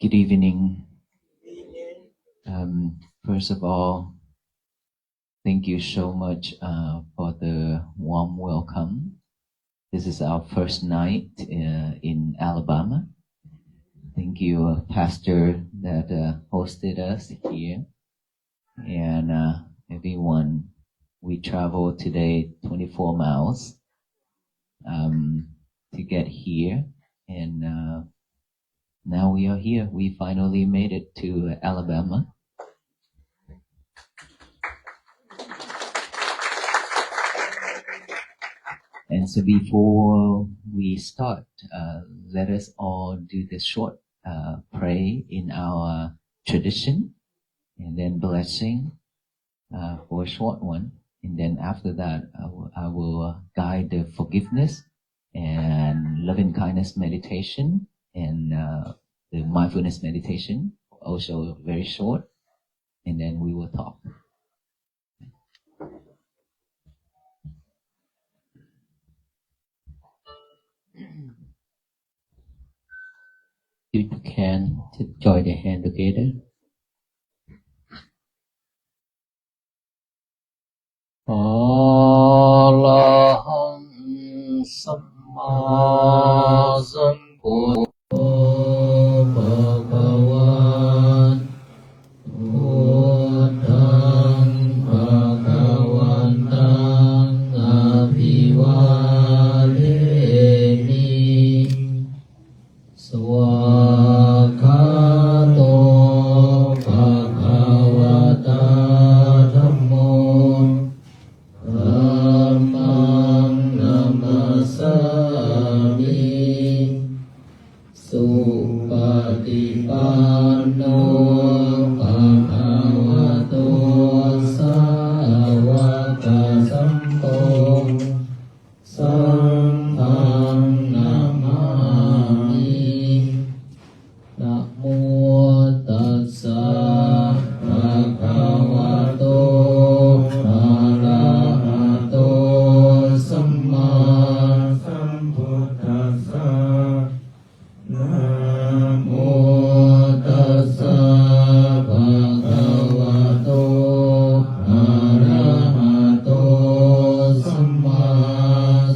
Good evening. First of all, thank you so much for the warm welcome. This is our first night in Alabama. Thank you, Pastor, that hosted us here, and everyone. We traveled today 24 miles to get here, and now we are here. We finally made it to Alabama. And so before we start, let us all do the short pray in our tradition, and then blessing for a short one. And then after that, I will guide the forgiveness and loving kindness meditation and the mindfulness meditation, also very short. And then we will talk. If you can, to join the hand together. Alaham Samma Sambuddho Bhagavan Buddhaṃ Bhagavantang Abhivaleni Swakato Bhagavata Dhammo Dhammam Namasami Supatipanno Bhagavato Sāvaka Sampho Sangham Namami Namo Tassa Bhagavato Arahato Samma Sambuddhassa Namo Tassa Bhagavato Arahato Samma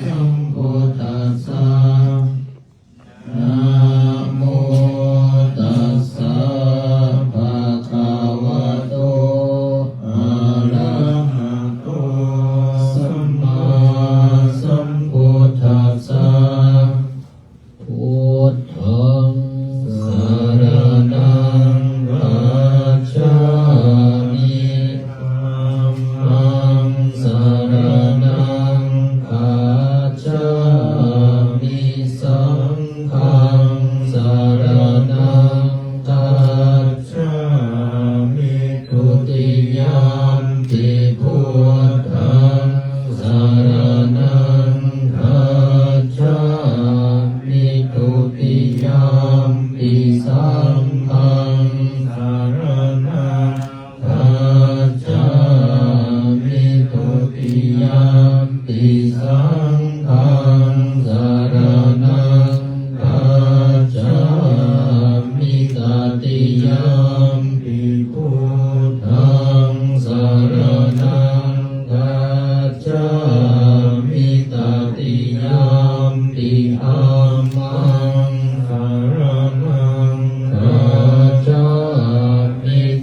Sambuddhassa Namo Tassa Bhagavato Arahato Samma Sambuddhassa Buddhaṃ Saraṇaṃ Gacchāmi Dhammam Saraṇaṃ Gacchāmi Sangham Saraṇaṃ Gacchāmi Tutiyampi Buddhaṃ Saraṇaṃ Gacchāmi Tutiyampi Sangham Saraṇaṃ Gacchāmi Tutiyampi Sangham Saraṇaṃ Gacchāmi Tatiyampi Buddhaṃ Saraṇaṃ Gacchāmi Tatiyampi Dhammam Saraṇaṃ Gacchāmi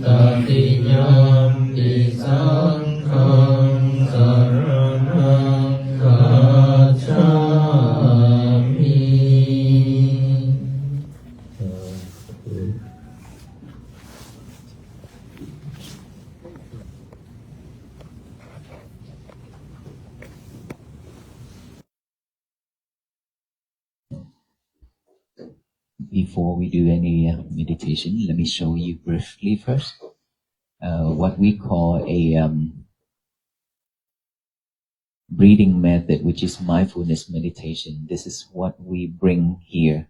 Tatiyampi Sangham Saraṇaṃ Gacchāmi. Before we do any meditation, let me show you briefly first what we call a breathing method, which is mindfulness meditation. This is what we bring here.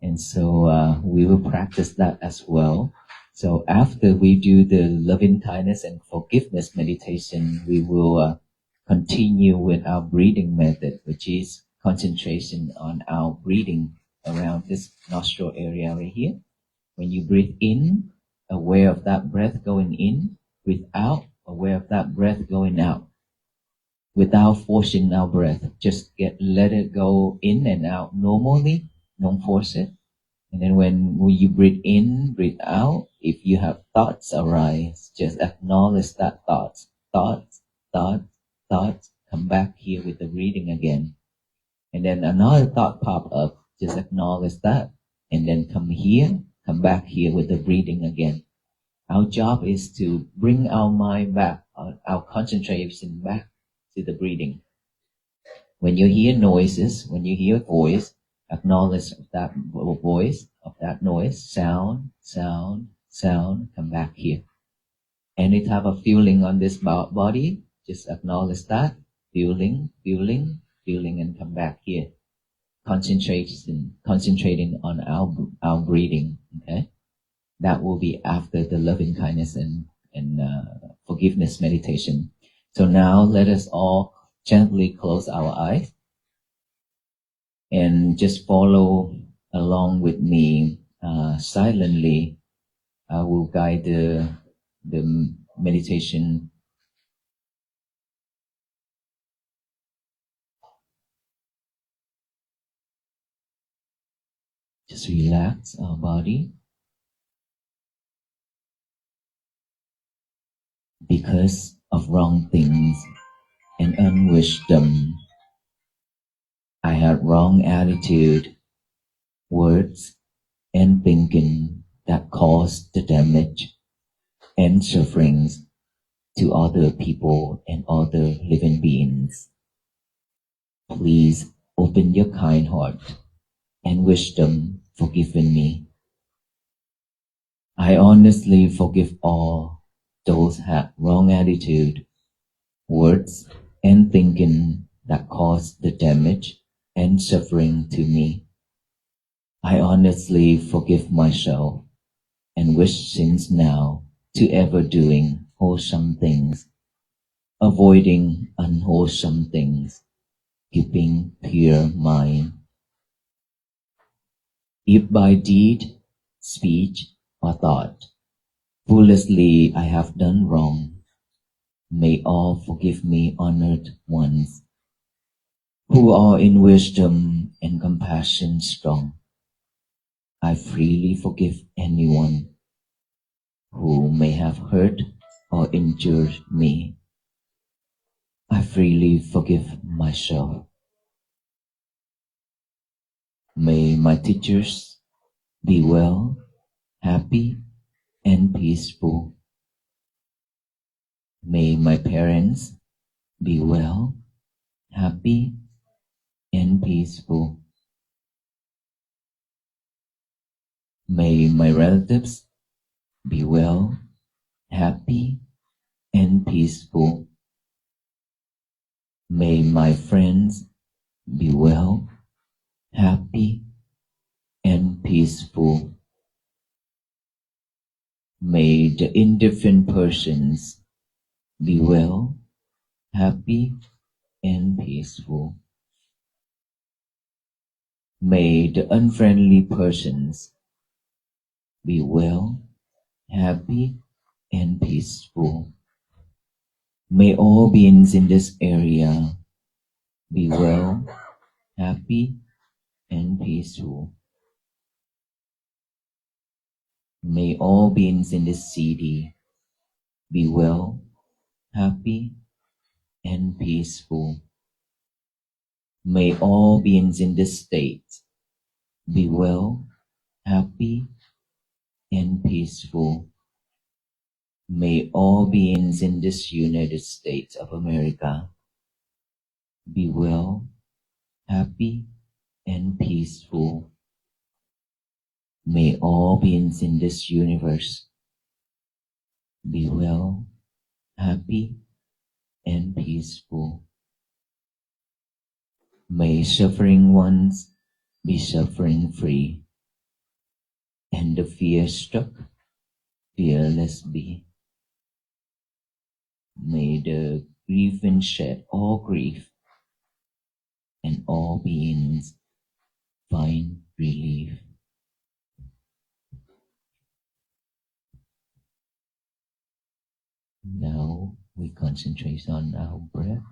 And so we will practice that as well. So after we do the loving kindness and forgiveness meditation, we will continue with our breathing method, which is concentration on our breathing around this nostril area right here. When you breathe in, aware of that breath going in. Breathe out, aware of that breath going out. Without forcing our breath, just let it go in and out normally. Don't force it. And then when you breathe in, breathe out, if you have thoughts arise, just acknowledge that thoughts, come back here with the breathing again. And then another thought pop up, just acknowledge that. And then come back here with the breathing again. Our job is to bring our mind back, our concentration back to the breathing. When you hear noises, when you hear voice, acknowledge that voice, of that noise, sound, come back here. Any type of feeling on this body, just acknowledge that, feeling, and come back here. Concentrating on our breathing, okay? That will be after the loving kindness and forgiveness meditation. So now let us all gently close our eyes and just follow along with me silently. I will guide the meditation. Just relax our body. Because of wrong things and unwisdom, I had wrong attitude, words, and thinking that caused the damage and sufferings to other people and other living beings. Please open your kind heart and wisdom forgiving me. I honestly forgive all those had wrong attitude, words, and thinking that caused the damage and suffering to me. I honestly forgive myself and wish since now to ever doing wholesome things, avoiding unwholesome things, keeping pure mind. If by deed, speech, or thought, foolishly I have done wrong, may all forgive me, honored ones, who are in wisdom and compassion strong. I freely forgive anyone who may have hurt or injured me. I freely forgive myself. May my teachers be well, happy, and peaceful. May my parents be well, happy, and peaceful. May my relatives be well, happy, and peaceful. May my friends be well, happy, and peaceful. May the indifferent persons be well, happy, and peaceful. May the unfriendly persons be well, happy, and peaceful. May all beings in this area be well, happy, and peaceful. May all beings in this city be well, happy, and peaceful. May all beings in this state be well, happy, and peaceful. May all beings in this United States of America be well, happy, and peaceful. May all beings in this universe be well, happy, and peaceful. May suffering ones be suffering free, and the fear struck fearless be. May the grieving shed all grief, and all beings find relief. Now we concentrate on our breath.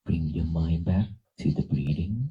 Bring your mind back to the breathing.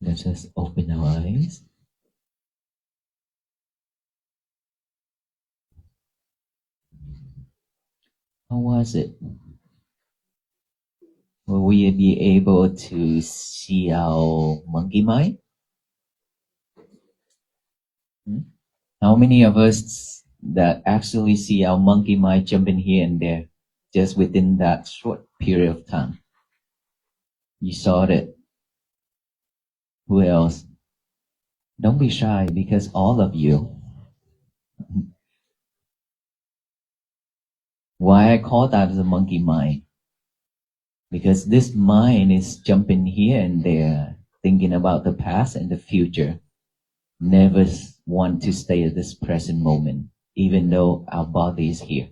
Let us open our eyes. How was it? Will we be able to see our monkey mind? How many of us that actually see our monkey mind jumping here and there just within that short period of time? You saw that. Who else? Don't be shy because all of you. Why I call that the monkey mind? Because this mind is jumping here and there, thinking about the past and the future. Never want to stay at this present moment, even though our body is here.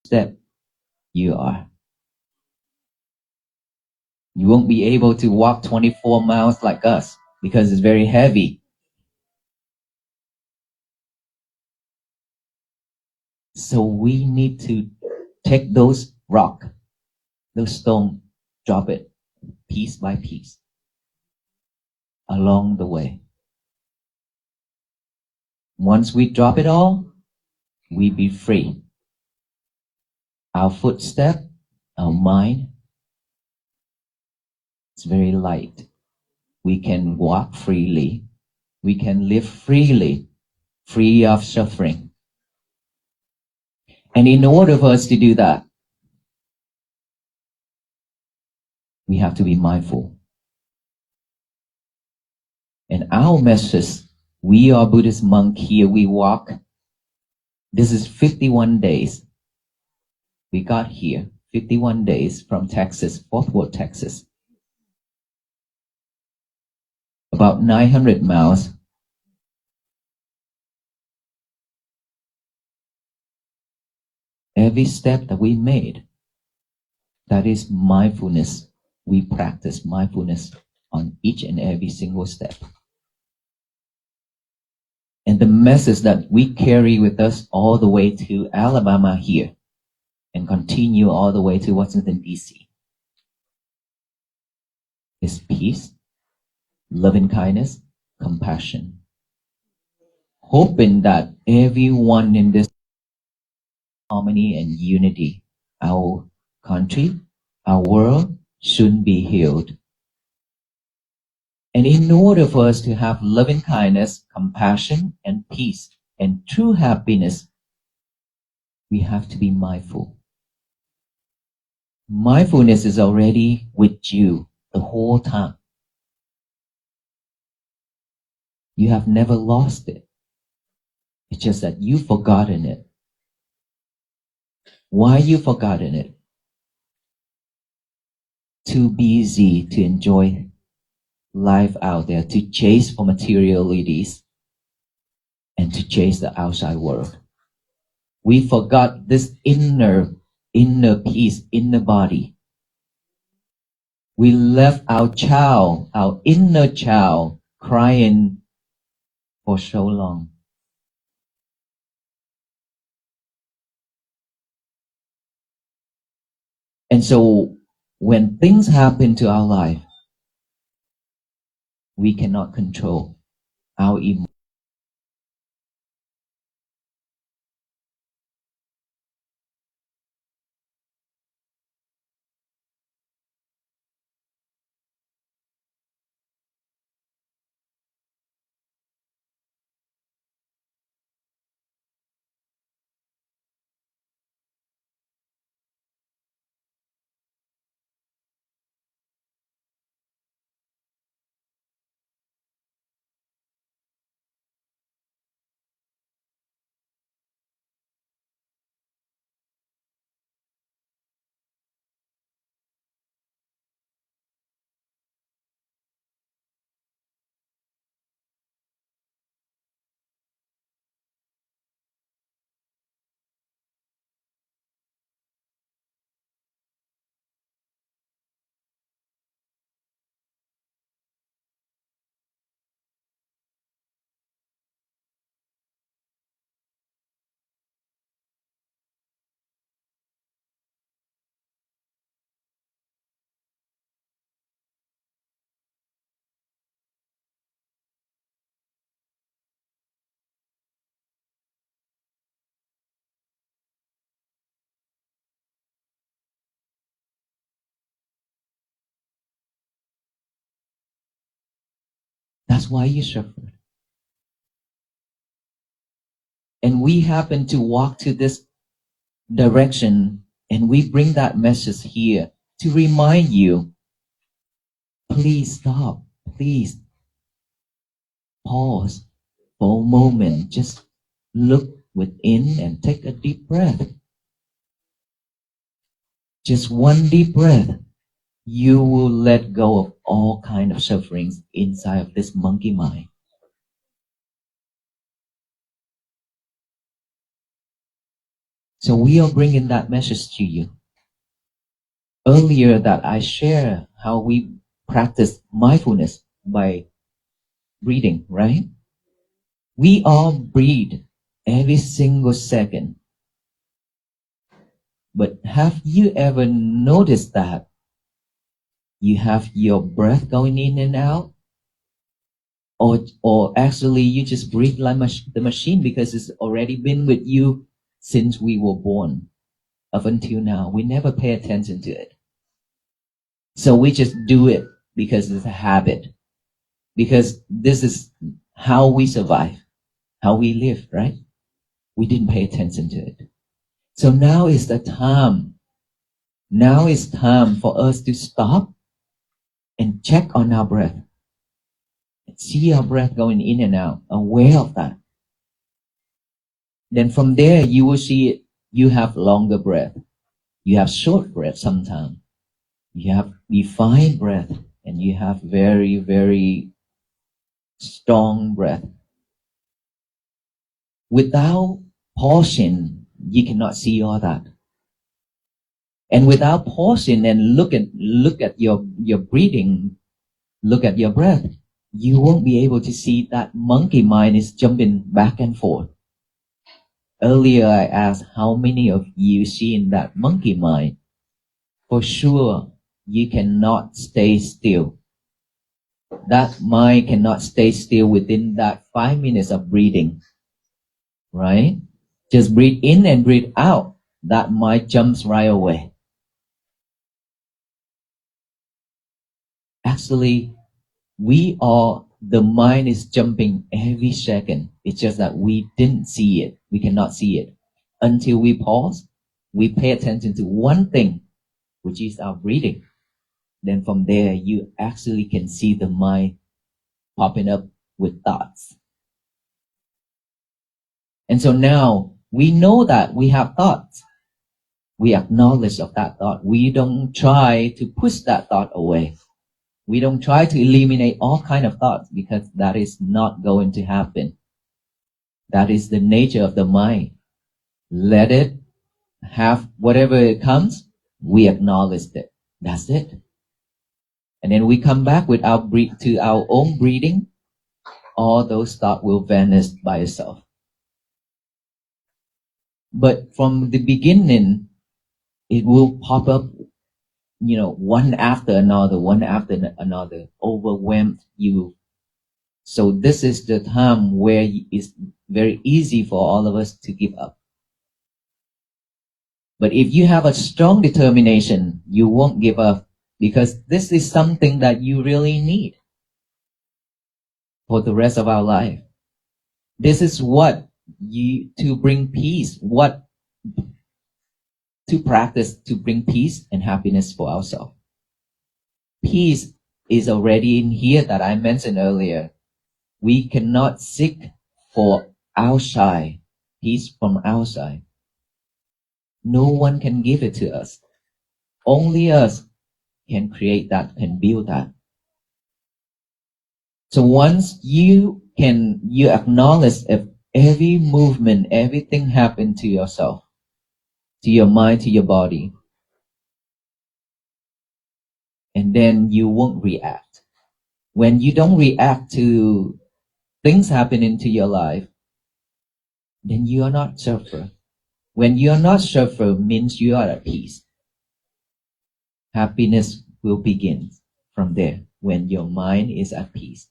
step you are. You won't be able to walk 24 miles like us because it's very heavy. So we need to take those rock, those stone, drop it piece by piece along the way. Once we drop it all, we be free. Our footstep, our mind, it's very light. We can walk freely. We can live freely, free of suffering. And in order for us to do that, we have to be mindful. And our message, we are Buddhist monk here, we walk. This is 51 days. We got here, 51 days from Texas, Fort Worth, Texas. About 900 miles. Every step that we made, that is mindfulness. We practice mindfulness on each and every single step. And the message that we carry with us all the way to Alabama here and continue all the way to Washington, D.C. is peace, loving kindness, compassion. Hoping that everyone in this harmony and unity, our country, our world should be healed. And in order for us to have loving kindness, compassion, and peace, and true happiness, we have to be mindful. Mindfulness is already with you the whole time. You have never lost it. It's just that you've forgotten it. Why you forgotten it? Too busy to enjoy life out there, to chase for materialities and to chase the outside world. We forgot this inner peace, inner body. We left our child, our inner child, crying for so long. And so when things happen to our life, we cannot control our emotions. That's why you suffer. And we happen to walk to this direction, and we bring that message here to remind you, please stop, please pause for a moment, just look within and take a deep breath. Just one deep breath, you will let go of all kind of sufferings inside of this monkey mind. So we are bringing that message to you. Earlier that I share how we practice mindfulness by breathing, right? We all breathe every single second. But have you ever noticed that you have your breath going in and out? Or actually you just breathe like the machine because it's already been with you since we were born up until now. We never pay attention to it. So we just do it because it's a habit. Because this is how we survive, how we live, right? We didn't pay attention to it. So now is the time. Now is time for us to stop and check on our breath. See our breath going in and out, aware of that. Then from there, you will see it. You have longer breath. You have short breath sometimes. You have defined breath, and you have very, very strong breath. Without pausing, you cannot see all that. And without pausing and look at your breathing, look at your breath, you won't be able to see that monkey mind is jumping back and forth. Earlier I asked how many of you seen that monkey mind. For sure, you cannot stay still. That mind cannot stay still within that 5 minutes of breathing, right? Just breathe in and breathe out. That mind jumps right away. Actually, the mind is jumping every second. It's just that we didn't see it. We cannot see it. Until we pause, we pay attention to one thing, which is our breathing. Then from there, you actually can see the mind popping up with thoughts. And so now we know that we have thoughts. We acknowledge of that thought. We don't try to push that thought away. We don't try to eliminate all kind of thoughts because that is not going to happen. That is the nature of the mind. Let it have whatever it comes. We acknowledge it. That's it. And then we come back with to our own breathing. All those thoughts will vanish by itself. But from the beginning, it will pop up, one after another, overwhelmed you. So this is the time where it's very easy for all of us to give up. But if you have a strong determination, you won't give up because this is something that you really need for the rest of our life. This is to bring peace, to practice to bring peace and happiness for ourselves. Peace is already in here that I mentioned earlier. We cannot seek for outside, peace from outside. No one can give it to us. Only us can create that, can build that. So once you acknowledge if every movement, everything happened to yourself, to your mind, to your body, and then you won't react. When you don't react to things happening to your life, then you are not suffer. When you are not suffer means you are at peace. Happiness will begin from there when your mind is at peace.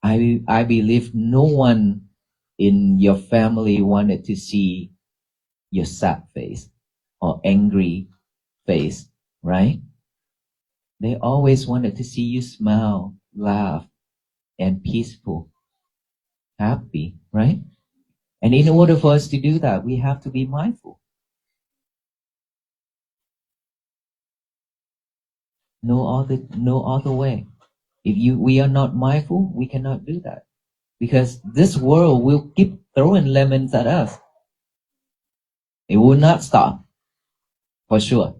I believe no one in your family wanted to see your sad face or angry face, right? They always wanted to see you smile, laugh, and peaceful, happy, right? And in order for us to do that, we have to be mindful. No other way. If we are not mindful, we cannot do that. Because this world will keep throwing lemons at us. It will not stop. For sure.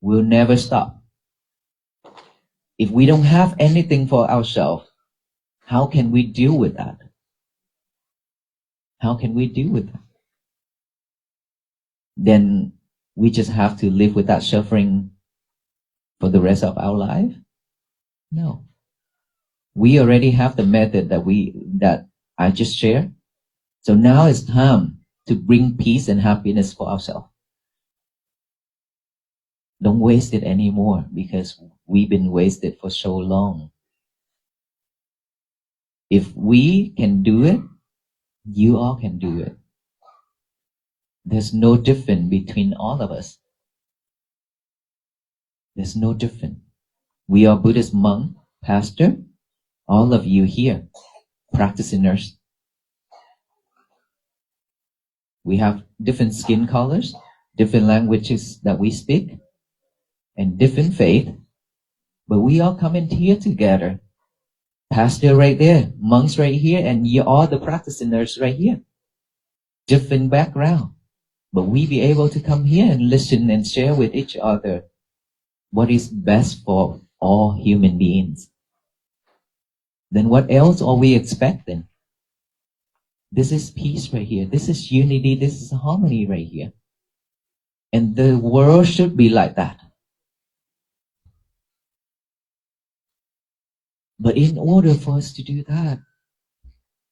We'll never stop. If we don't have anything for ourselves, how can we deal with that? How can we deal with that? Then we just have to live with that suffering for the rest of our life? No. We already have the method that I just shared. So now it's time to bring peace and happiness for ourselves. Don't waste it anymore because we've been wasted for so long. If we can do it, you all can do it. There's no difference between all of us. There's no difference. We are Buddhist monk, pastor, all of you here, practitioners. We have different skin colors, different languages that we speak, and different faith, but we all come in here together. Pastor right there, monks right here, and you all the practitioners right here. Different background, but we be able to come here and listen and share with each other what is best for all human beings. Then what else are we expecting? This is peace right here. This is unity. This is harmony right here. And the world should be like that. But in order for us to do that,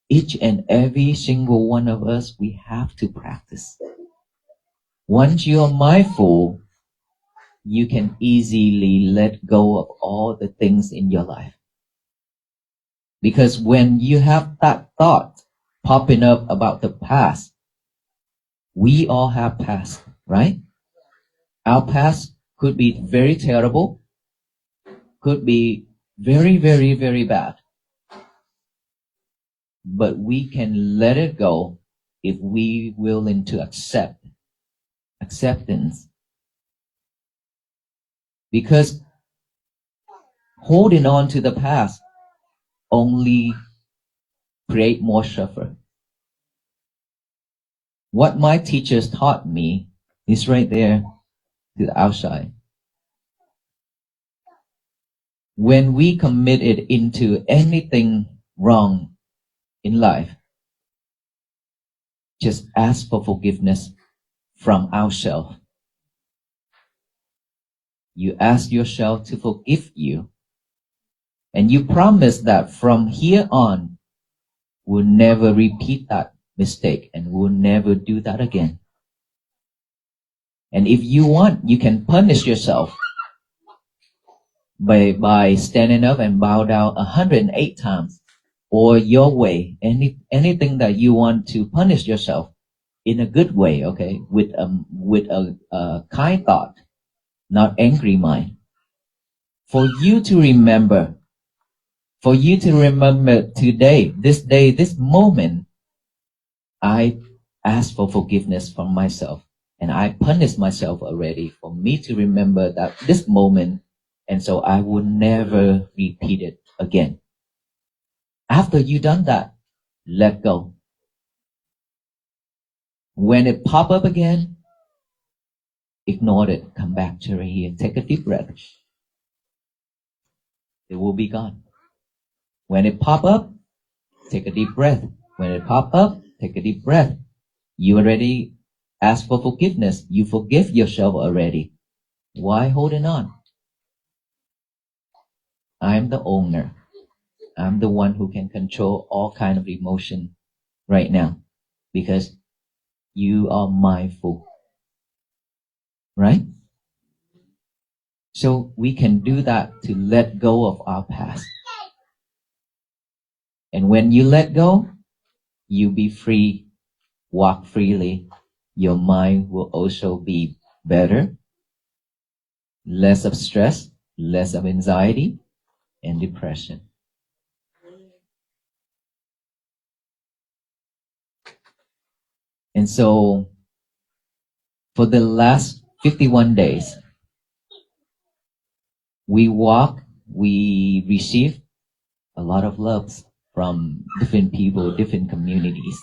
each and every single one of us, we have to practice. Once you are mindful, you can easily let go of all the things in your life. Because when you have that thought popping up about the past, we all have past, right? Our past could be very terrible, could be very, very, very bad. But we can let it go if we willing to acceptance. Because holding on to the past only create more suffer. What my teachers taught me is right there to the outside. When we committed into anything wrong in life, just ask for forgiveness from ourselves. You ask yourself to forgive you, and you promise that from here on, we'll never repeat that mistake and we'll never do that again. And if you want, you can punish yourself by standing up and bow down 108 times, or your way, anything that you want to punish yourself in a good way, okay, with a kind thought, not angry mind. For you to remember today, this moment, I ask for forgiveness from myself, and I punish myself already for me to remember that this moment, and so I will never repeat it again. After you done that, let go. When it pop up again, ignore it. Come back to right here. Take a deep breath. It will be gone. When it pop up, take a deep breath. When it pop up, take a deep breath. You already asked for forgiveness. You forgive yourself already. Why holding on? I'm the owner. I'm the one who can control all kind of emotion right now because you are mindful, right? So we can do that to let go of our past. And when you let go, you be free, walk freely. Your mind will also be better, less of stress, less of anxiety and depression. And so for the last 51 days, we receive a lot of loves from different people, different communities.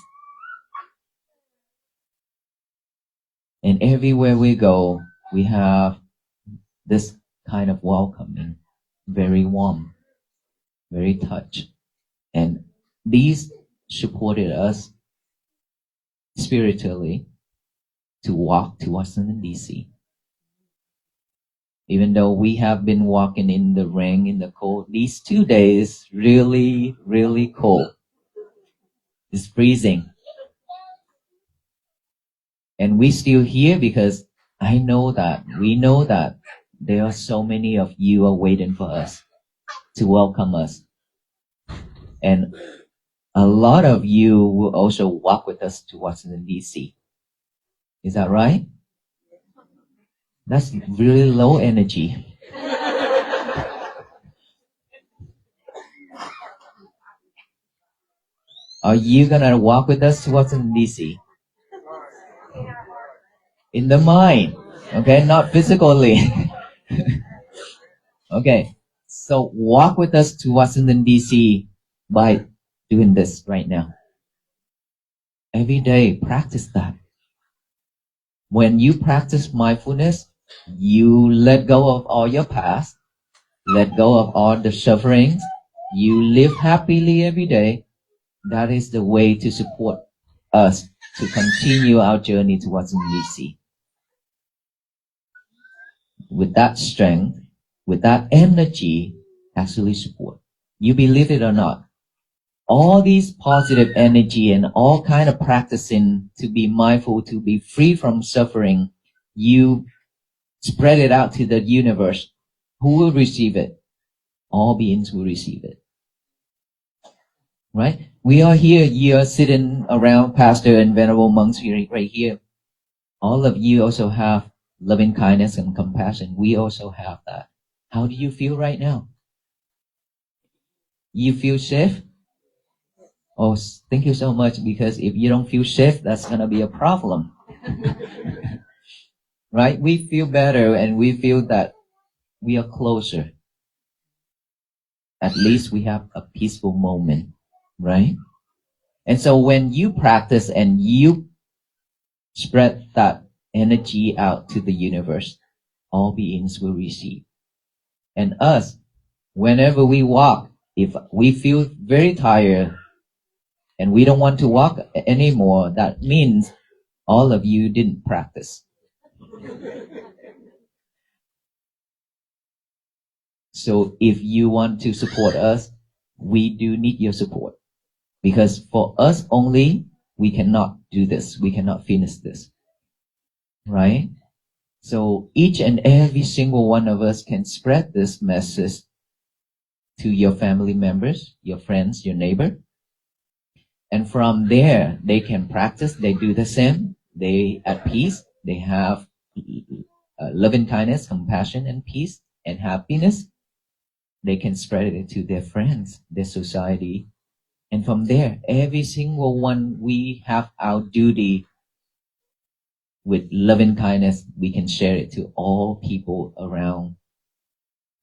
And everywhere we go, we have this kind of welcoming, very warm, very touched. And these supported us spiritually to walk to Washington, D.C. Even though we have been walking in the rain, in the cold, these 2 days really, really cold. It's freezing. And we still here because we know that there are so many of you are waiting for us to welcome us. And a lot of you will also walk with us to Washington, D.C. Is that right? That's really low energy. Are you gonna walk with us to Washington, D.C.? In the mind, okay, not physically. Okay, so walk with us to Washington, D.C. by doing this right now. Every day, practice that. When you practice mindfulness, you let go of all your past, let go of all the sufferings, you live happily every day. That is the way to support us to continue our journey to Washington, D.C. With that strength, with that energy, actually support. You believe it or not, all these positive energy and all kind of practicing to be mindful, to be free from suffering, you spread it out to the universe. Who will receive it? All beings will receive it. Right? We are here, you are sitting around pastor and venerable monks here, right here. All of you also have loving kindness and compassion. We also have that. How do you feel right now? You feel safe? Oh, thank you so much, because if you don't feel safe, that's going to be a problem. Right? We feel better and we feel that we are closer. At least we have a peaceful moment, right? And so when you practice and you spread that energy out to the universe, all beings will receive. And us, whenever we walk, if we feel very tired and we don't want to walk anymore, that means all of you didn't practice. So if you want to support us, we do need your support. Because for us only, we cannot do this. We cannot finish this. Right? So each and every single one of us can spread this message to your family members, your friends, your neighbor. And from there, they can practice. They do the same. They at peace. They have loving kindness, compassion, and peace and happiness. They can spread it to their friends, their society. And from there, every single one, we have our duty with loving kindness. We can share it to all people around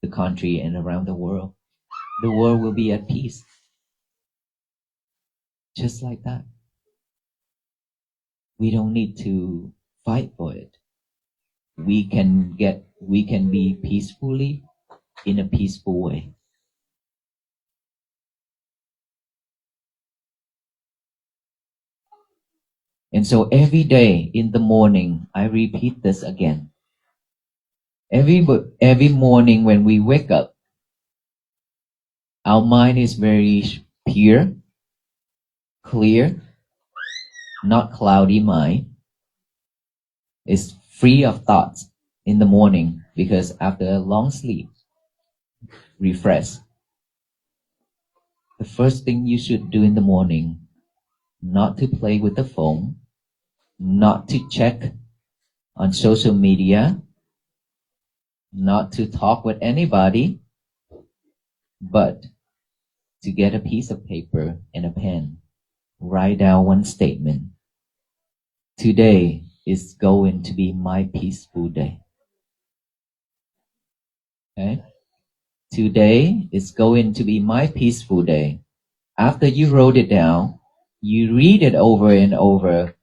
the country and around the world. The world will be at peace. Just like that. We don't need to fight for it. We can be peacefully in a peaceful way. And so every day in the morning, I repeat this again. Every morning when we wake up, our mind is very pure, clear, not cloudy mind. It's free of thoughts in the morning because after a long sleep, refresh. The first thing you should do in the morning, not to play with the phone, not to check on social media, not to talk with anybody, but to get a piece of paper and a pen, write down one statement. Today is going to be my peaceful day. Okay? Today is going to be my peaceful day. After you wrote it down, you read it over and over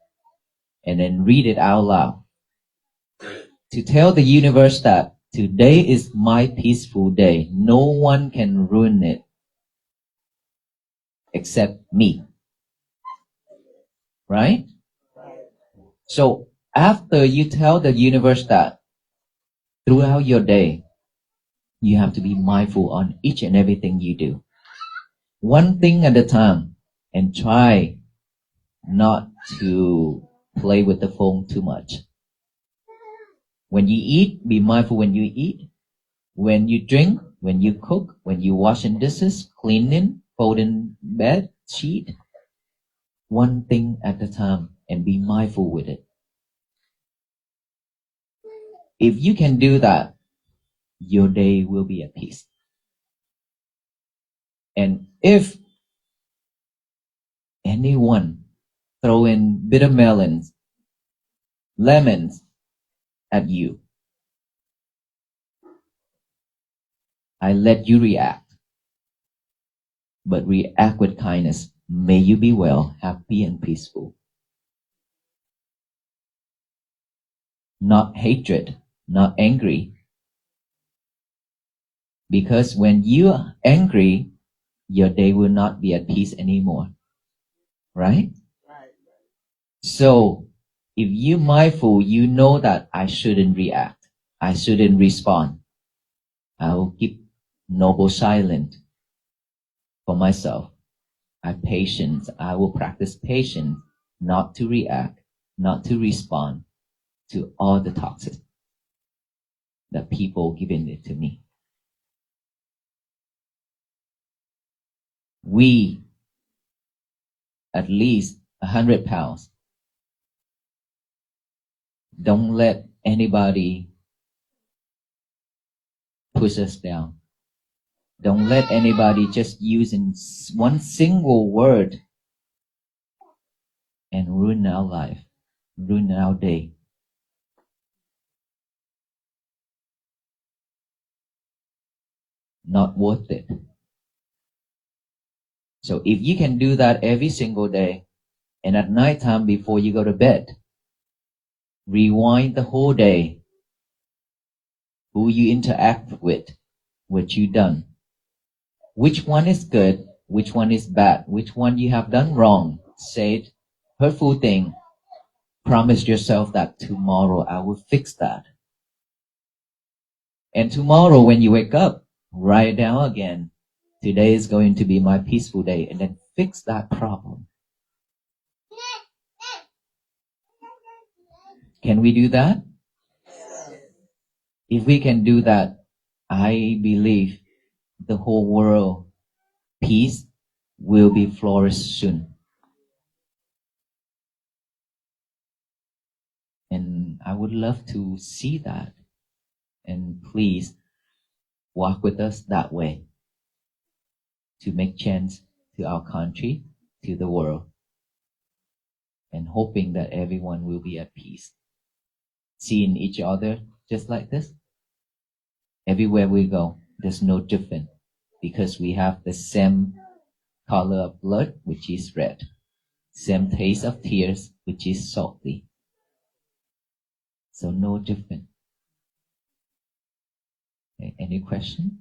and then read it out loud. To tell the universe that today is my peaceful day. No one can ruin it except me. Right? So after you tell the universe that throughout your day, you have to be mindful on each and everything you do. One thing at a time, and try not to play with the phone too much. When you eat, be mindful when you eat. When you drink, when you cook, when you washing dishes, cleaning, folding bed, sheet. One thing at a time and be mindful with it. If you can do that, your day will be at peace. And if anyone throw in bitter melons, lemons at you, I let you react, but react with kindness. May you be well, happy, and peaceful. Not hatred, not angry. Because when you are angry, your day will not be at peace anymore. Right? So, if you mindful, you know that I shouldn't react. I shouldn't respond. I will keep noble silent for myself. I will practice patience, not to react, not to respond to all the toxic that people giving it to me. We, at least 100 pounds, don't let anybody push us down. Don't let anybody just using one single word and ruin our life, ruin our day. Not worth it. So if you can do that every single day, and at nighttime before you go to bed, rewind the whole day, who you interact with, what you done, which one is good, which one is bad, which one you have done wrong, said hurtful thing, promise yourself that tomorrow I will fix that. And tomorrow when you wake up, write down again, today is going to be my peaceful day, and then fix that problem. Can we do that? If we can do that, I believe the whole world peace will be flourished soon. And I would love to see that. And please walk with us that way to make change to our country, to the world, and hoping that everyone will be at peace. Seeing each other just like this. Everywhere we go, there's no difference because we have the same color of blood, which is red, same taste of tears, which is salty. So no different. Okay, any question?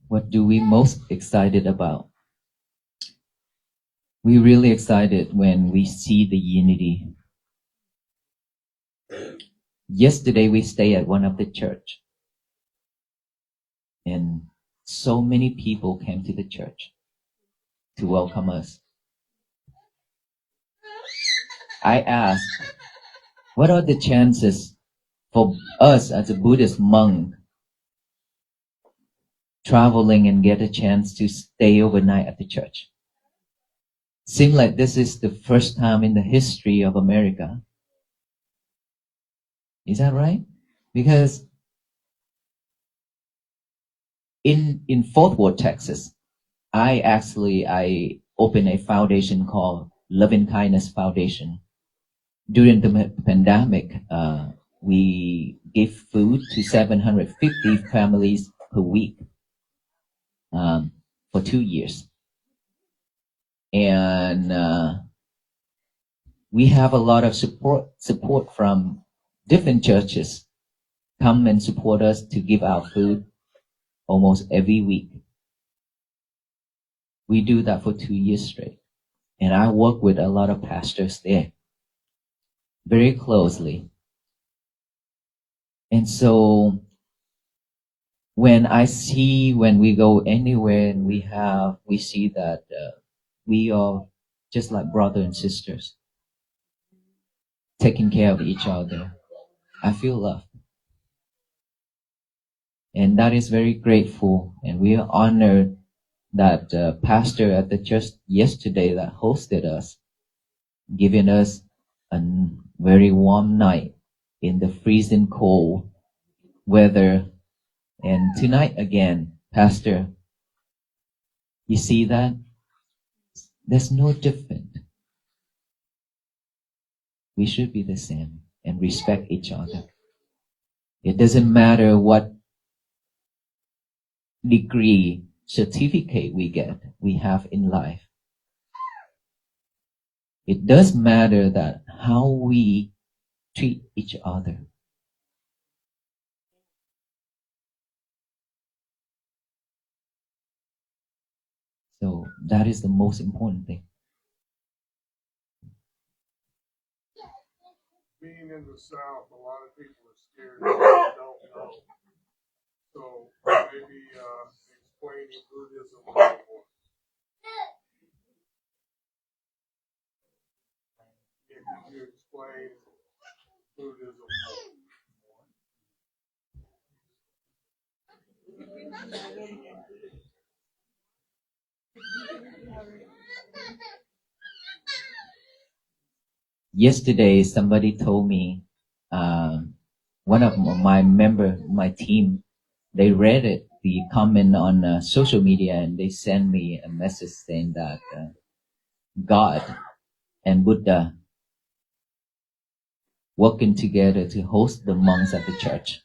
What do we most excited about? We're really excited when we see the unity. Yesterday we stayed at one of the church, and so many people came to the church to welcome us. I asked, what are the chances for us as a Buddhist monk traveling and get a chance to stay overnight at the church? Seems like this is the first time in the history of America. Is that right? Because in Fort Worth, Texas, I opened a foundation called Loving Kindness Foundation. During the pandemic, we gave food to 750 families per week for 2 years. And we have a lot of support from different churches come and support us to give out food almost every week. We do that for 2 years straight. And I work with a lot of pastors there very closely. And so when we go anywhere and we see that we are just like brother and sisters, taking care of each other, I feel loved. And that is very grateful. And we are honored that pastor at the church yesterday that hosted us, giving us a very warm night in the freezing cold weather. And tonight again, Pastor, you see that? There's no different. We should be the same and respect each other. It doesn't matter what degree, certificate we have in life. It does matter that how we treat each other. So that is the most important thing. Being in the South, a lot of people are scared they don't know. So maybe explaining Buddhism a little more. Could you explain Buddhism more? Yesterday, somebody told me, one of my team, they read it, the comment on social media, and they sent me a message saying that God and Buddha working together to host the monks at the church.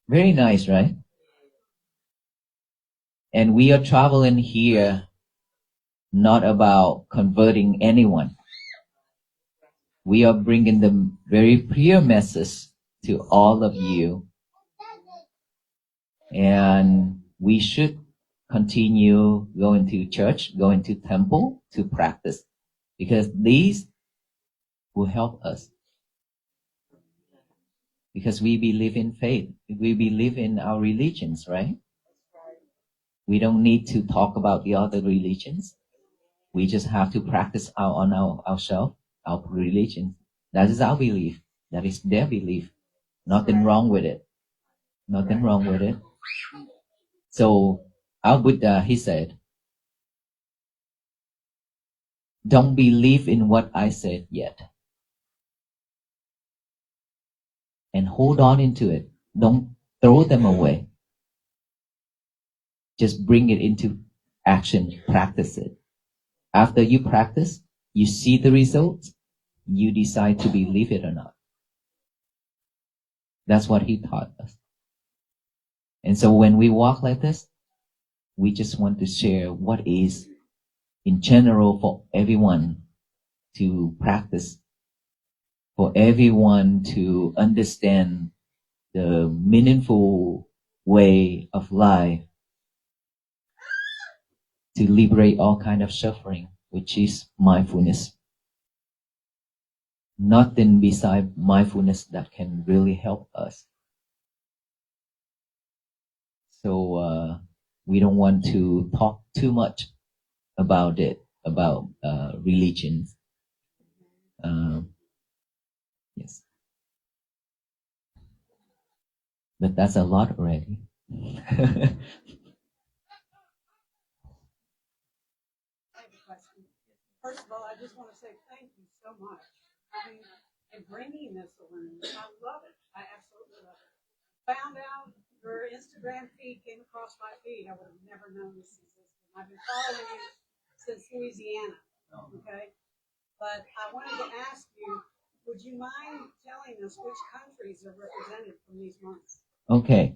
Very nice, right? And we are traveling here not about converting anyone. We are bringing the very clear message to all of you. And we should continue going to church, going to temple to practice, because these will help us. Because we believe in faith. We believe in our religions, right? We don't need to talk about the other religions. We just have to practice ourselves, our religion. That is our belief. That is their belief. Nothing wrong with it. Nothing wrong with it. So our Buddha, he said, don't believe in what I said yet. And hold on into it. Don't throw them away. Just bring it into action. Practice it. After you practice, you see the results, you decide to believe it or not. That's what he taught us. And so when we walk like this, we just want to share what is in general for everyone to practice, for everyone to understand the meaningful way of life, to liberate all kind of suffering, which is mindfulness. Nothing beside mindfulness that can really help us. So we don't want to talk too much about it, about religions. Yes. But that's a lot already. First of all, I just want to say thank you so much and bringing this awareness. I love it. I absolutely love it. Found out your Instagram feed came across my feed, I would have never known this existed. I've been following you since Louisiana, okay? But I wanted to ask you, would you mind telling us which countries are represented from these months? Okay.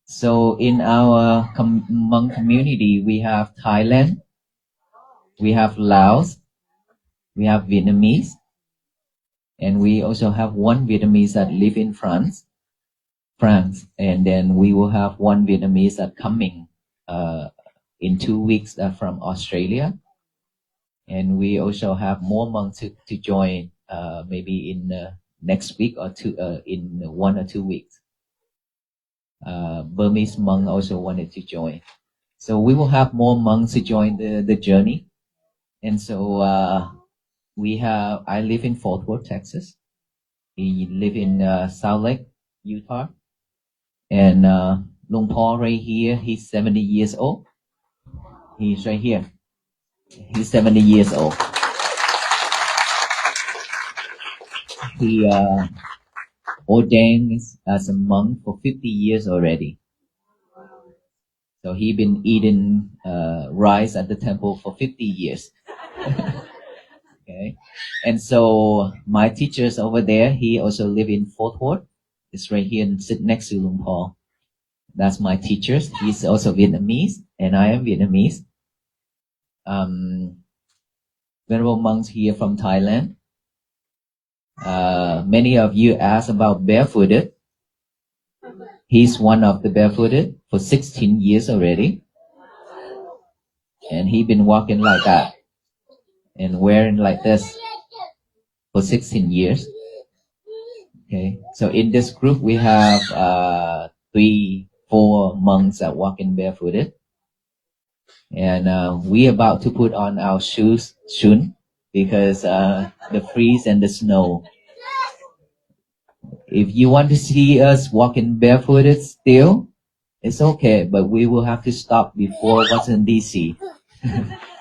So in our Hmong community, we have Thailand, we have Laos, we have Vietnamese, and we also have one Vietnamese that live in France, and then we will have one Vietnamese that coming in 2 weeks from Australia, and we also have more monks to join maybe in next week or two in 1 or 2 weeks. Burmese monk also wanted to join, so we will have more monks to join the journey, and so I live in Fort Worth, Texas. He live in Salt Lake, Utah. And Long Paul right here, he's 70 years old. He's right here. He's 70 years old. He ordained as a monk for 50 years already. So he been eating rice at the temple for 50 years. Okay. And so my teachers over there, he also live in Fort Worth. It's right here and sit next to Long Paul. That's my teachers. He's also Vietnamese, and I am Vietnamese. Venerable monks here from Thailand. Many of you asked about barefooted. He's one of the barefooted for 16 years already. And he been walking like that and wearing like this for 16 years. Okay, so in this group we have 3-4 monks that walking barefooted. And we about to put on our shoes soon because the freeze and the snow. If you want to see us walking barefooted still, it's okay, but we will have to stop before Washington DC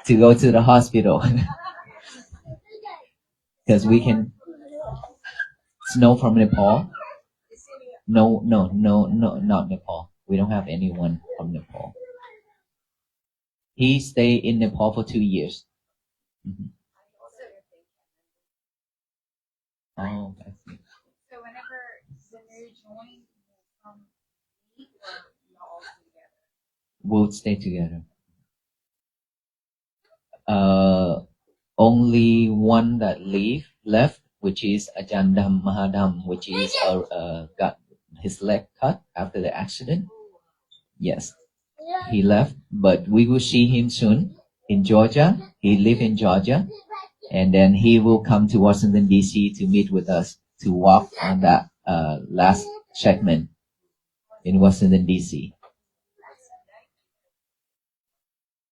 to go to the hospital because we can snow from Nepal. No, not Nepal. We don't have anyone from Nepal. He stayed in Nepal for 2 years. Mm-hmm. Oh, I see. So whenever you join, meet or you all together? We'll stay together. Only one that left, which is Ajandam Mahadam, which is got his leg cut after the accident. Yes, he left, but we will see him soon in Georgia. He live in Georgia, and then he will come to Washington DC to meet with us to walk on that last segment in Washington DC.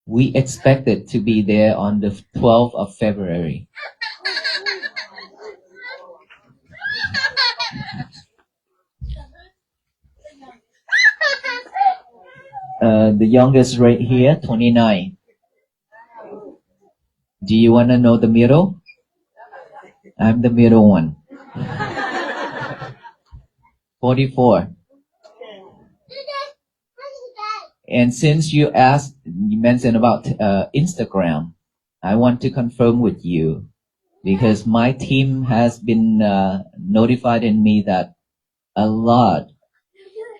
We expected to be there on the 12th of February. The youngest right here, 29. Do you want to know the middle? I'm the middle one. 44. And since you mentioned about Instagram, I want to confirm with you because my team has been notified in me that a lot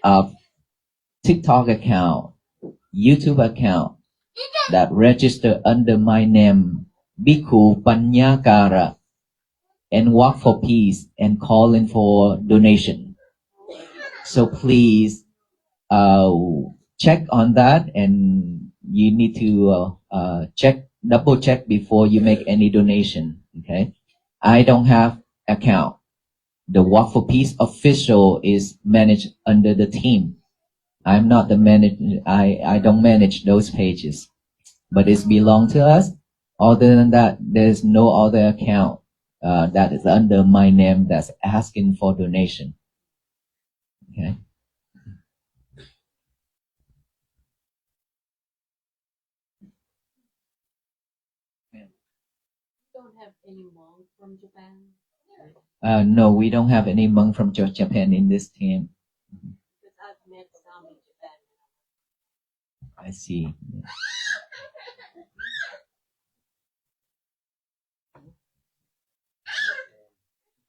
of TikTok account, YouTube account that register under my name, Bhikkhu Panyakara, and Walk for Peace and calling for donation. So please check on that, and you need to double check before you make any donation. Okay, I don't have account. The Walk for Peace official is managed under the team. I'm not the manager. I don't manage those pages, but it's belong to us. Other than that, there's no other account that is under my name that's asking for donation. Okay. Don't have any monk from Japan? No, we don't have any monk from Japan in this team. Because I've met some I see.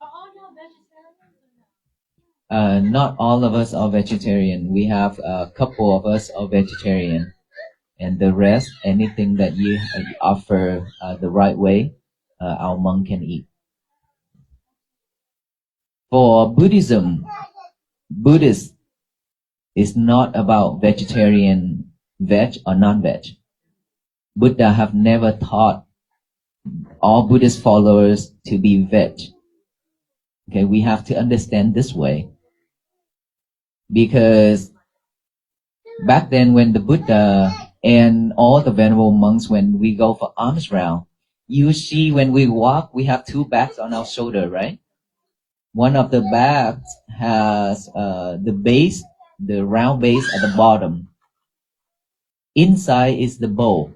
Are all y'all vegetarians or no? Not all of us are vegetarian. We have a couple of us are vegetarian, and the rest, anything that you offer the right way, our monk can eat. For Buddhism, Buddhist is not about vegetarian, veg or non-veg. Buddha have never taught all Buddhist followers to be veg. Okay, we have to understand this way. Because back then when the Buddha and all the venerable monks, when we go for alms round, you see when we walk, we have two bags on our shoulder, right? One of the bags has the base, the round base at the bottom. Inside is the bowl.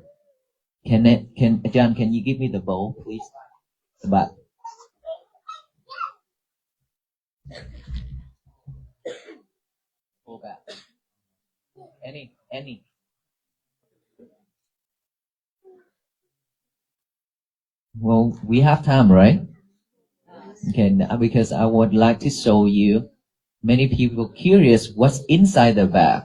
John, can you give me the bowl, please? The bag. Bowl back. Any. Well, we have time, right? Okay, because I would like to show you. Many people curious what's inside the bag.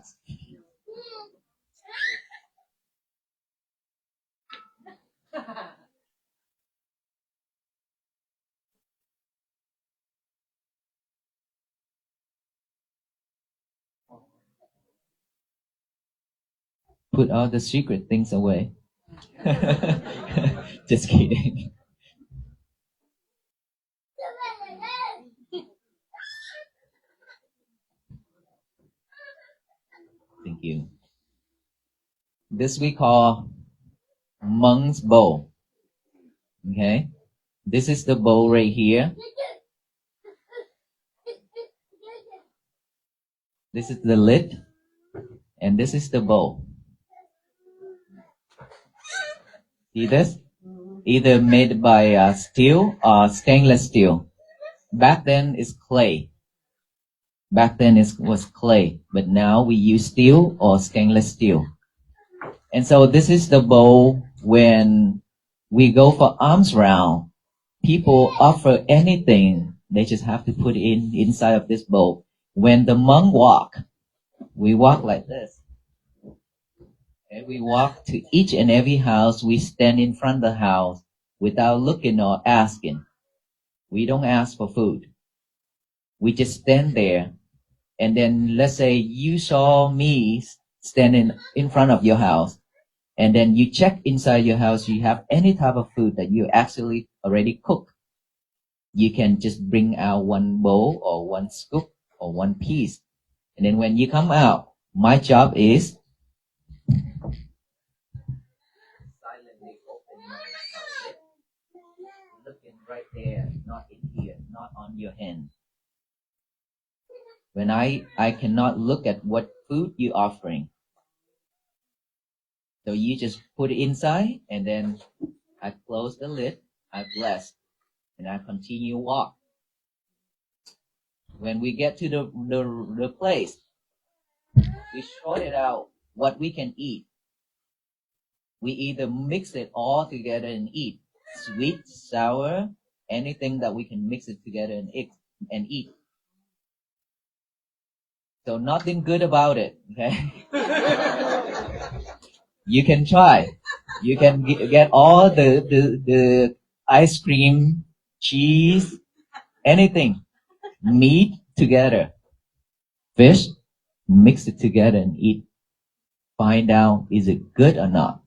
Put all the secret things away. Just kidding. Thank you. This we call monk's bowl. Okay? This is the bowl right here. This is the lid. And this is the bowl. See this? Either made by steel or stainless steel. Back then it's clay. Back then it was clay, but now we use steel or stainless steel. And so this is the bowl when we go for alms round. People offer anything, they just have to put it inside of this bowl. When the monk walk, we walk like this. Okay, we walk to each and every house. We stand in front of the house without looking or asking. We don't ask for food. We just stand there. And then let's say you saw me standing in front of your house. And then you check inside your house, you have any type of food that you actually already cook. You can just bring out one bowl or one scoop or one piece. And then when you come out, my job is silently open my mouth, looking right there, not in here, not on your hand. When I cannot look at what food you're offering. So you just put it inside, and then I close the lid, I bless, and I continue walk. When we get to the place, we sort it out what we can eat. We either mix it all together and eat. Sweet, sour, anything that we can mix it together and eat. So nothing good about it, okay? You can try. You can get all the ice cream, cheese, anything, meat together, fish, mix it together and eat. Find out is it good or not.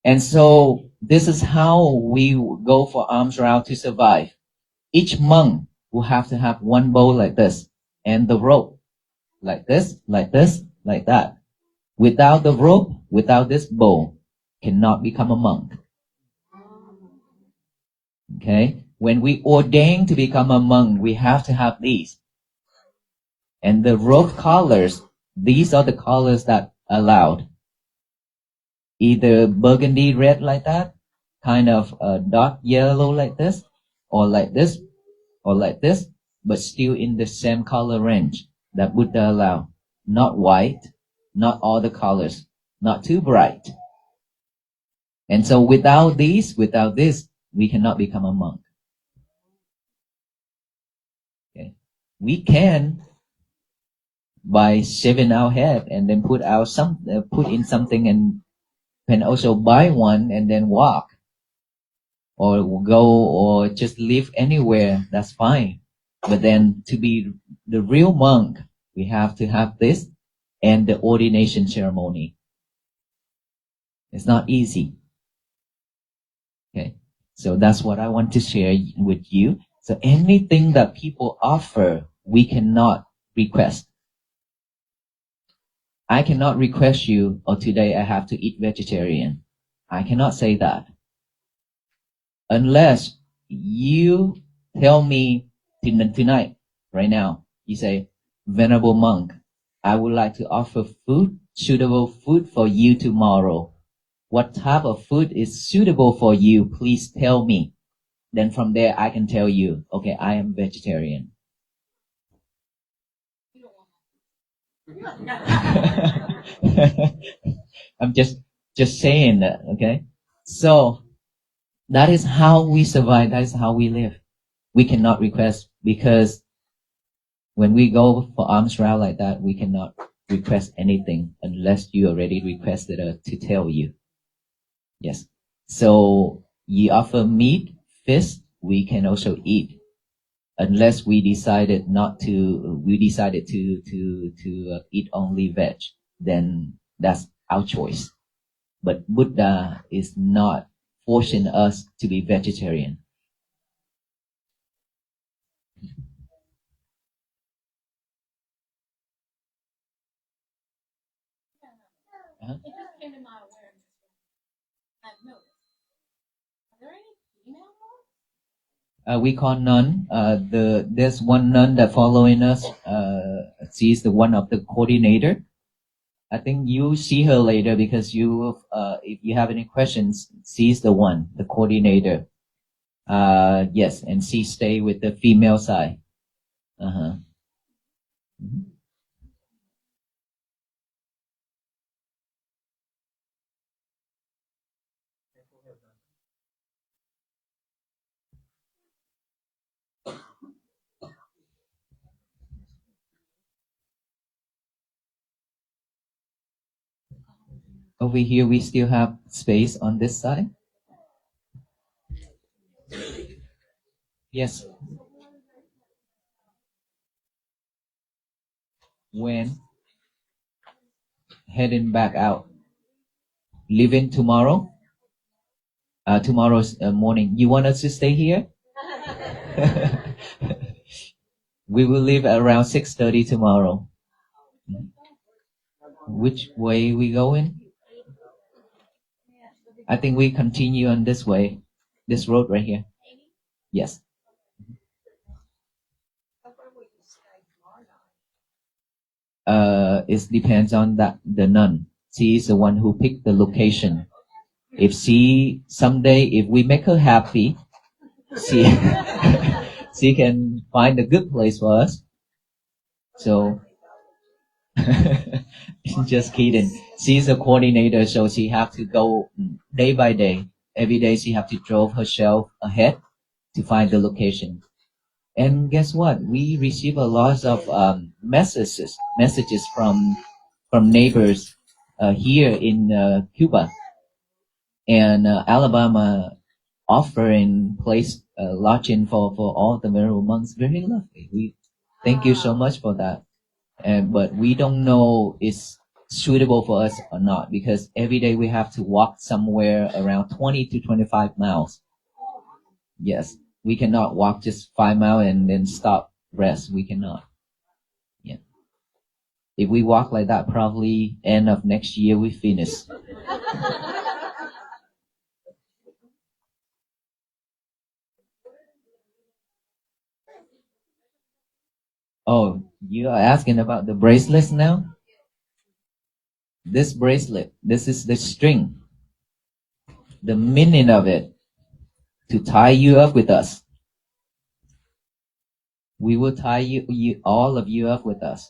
And so this is how we go for alms round to survive. Each monk will have to have one bowl like this and the rope like this, like this, like that. Without the rope, without this bowl, cannot become a monk. Okay? When we ordain to become a monk, we have to have these. And the rope colors, these are the colors that are allowed. Either burgundy red like that, kind of dark yellow like this, or like this, or like this, but still in the same color range that Buddha allowed. Not white, not all the colors, not too bright. And so without this, we cannot become a monk. Okay. We can by shaving our head and then put in something and can also buy one and then walk or go or just live anywhere. That's fine. But then to be the real monk, we have to have this and the ordination ceremony. It's not easy. Okay. So that's what I want to share with you. So anything that people offer, we cannot request. I cannot request you, or today I have to eat vegetarian. I cannot say that. Unless you tell me tonight, right now, you say, Venerable monk, I would like to offer food, suitable food for you tomorrow. What type of food is suitable for you? Please tell me. Then from there, I can tell you, okay, I am vegetarian. I'm just saying that, okay? So that is how we survive. That is how we live. We cannot request because when we go for alms round like that, we cannot request anything unless you already requested to tell you. Yes. So you offer meat, fish, we can also eat. Unless we decided to eat only veg, then that's our choice. But Buddha is not forcing us to be vegetarian. Uh-huh. It just came to my awareness. I've noticed. Are there any female monks? We call nun. There's one nun that following us. She's the one of the coordinator. I think you see her later because if you have any questions, she's the one, the coordinator. Yes, and she stay with the female side. Uh-huh. Mhm. Over here, we still have space on this side. Yes. When heading back out, leaving tomorrow. Tomorrow's morning. You want us to stay here? We will leave around 6:30 tomorrow. Which way we going? I think we continue on this way, this road right here. Yes. It depends on the nun. She is the one who picked the location. If someday, if we make her happy, she she can find a good place for us. So just kidding. She's a coordinator, so she have to go day by day. Every day she have to drove herself ahead to find the location. And guess what? We receive a lot of messages from neighbors here in Cuba and Alabama, offering place lodging for all the venerable monks. Very lovely. We thank you so much for that. But we don't know it's suitable for us or not because every day we have to walk somewhere around 20 to 25 miles. Yes, we cannot walk just 5 miles and then stop, rest. We cannot. Yeah. If we walk like that, probably end of next year we finish. Oh, you are asking about the bracelets now? This bracelet, this is the string. The meaning of it, to tie you up with us. We will tie you all of you up with us.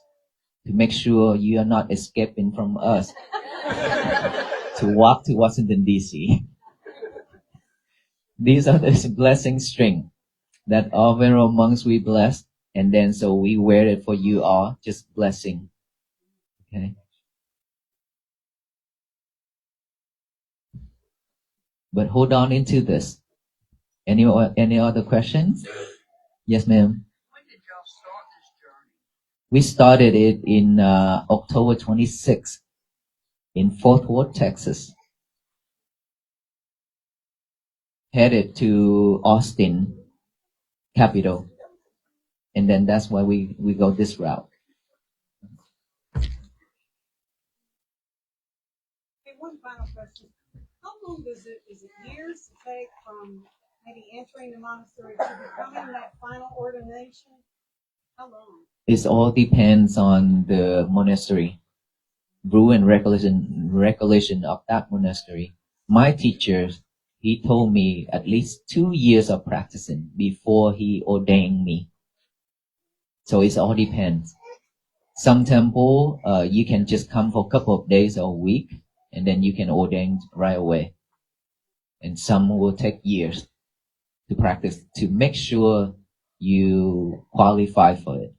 to make sure you are not escaping from us to walk to Washington, D.C. These are the blessing string that all venerable monks we bless, and then so we wear it for you all, just blessing. Okay. But hold on into this. Any other questions? Yes, ma'am. When did y'all start this journey? We started it in October 26th in Fort Worth, Texas. Headed to Austin, capital. And then that's why we go this route. Okay, one final question. How long is it years to take from maybe entering the monastery to becoming that final ordination? How long? It all depends on the monastery, rule and regulation of that monastery. My teacher, he told me at least 2 years of practicing before he ordained me. So it all depends. Some temple, you can just come for a couple of days or a week, and then you can ordain right away. And some will take years to practice to make sure you qualify for it.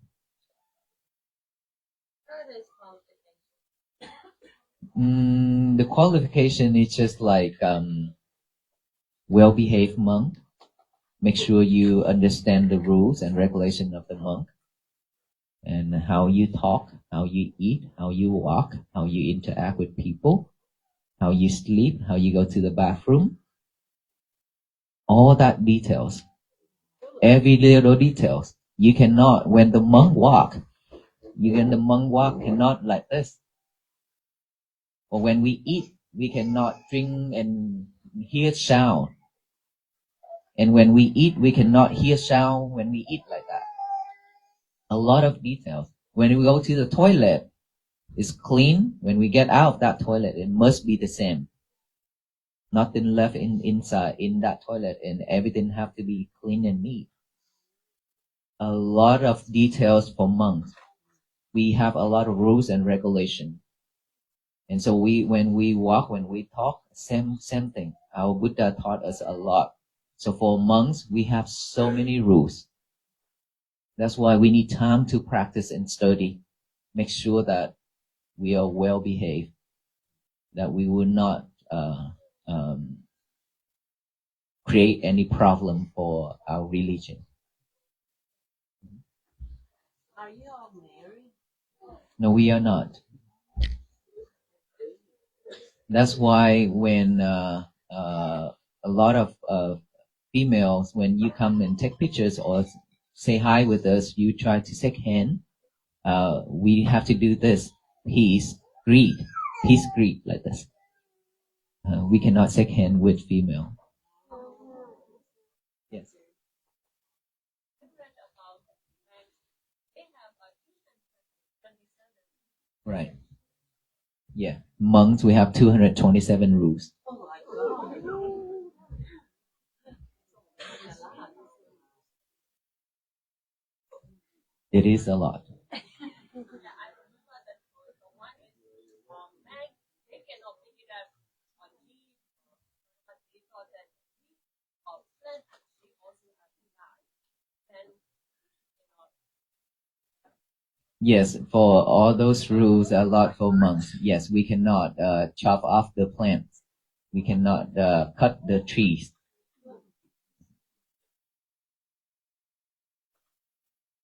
The qualification is just like well-behaved monk. Make sure you understand the rules and regulation of the monk, and how you talk, how you eat, how you walk, how you interact with people, how you sleep, how you go to the bathroom. All that details, every little details. You cannot, when the monk walk, cannot like this. Or when we eat, we cannot drink and hear sound. And when we eat, we cannot hear sound when we eat like that. A lot of details. When we go to the toilet, it's clean. When we get out of that toilet, it must be the same. Nothing left inside in that toilet, and everything have to be clean and neat. A lot of details for monks. We have a lot of rules and regulation. And so when we walk, when we talk, same thing. Our Buddha taught us a lot. So for monks, we have so many rules. That's why we need time to practice and study. Make sure that we are well behaved, that we will not create any problem for our religion. Are you all married? No, we are not. That's why when a lot of females, when you come and take pictures or say hi with us, you try to shake hand. We have to do this. Peace, greet, like this. We cannot shake hand with female. Yes. Right. Yeah. Monks, we have 227 rules. It is a lot. Yes, for all those rules, a lot for monks. Yes, we cannot chop off the plants. We cannot cut the trees.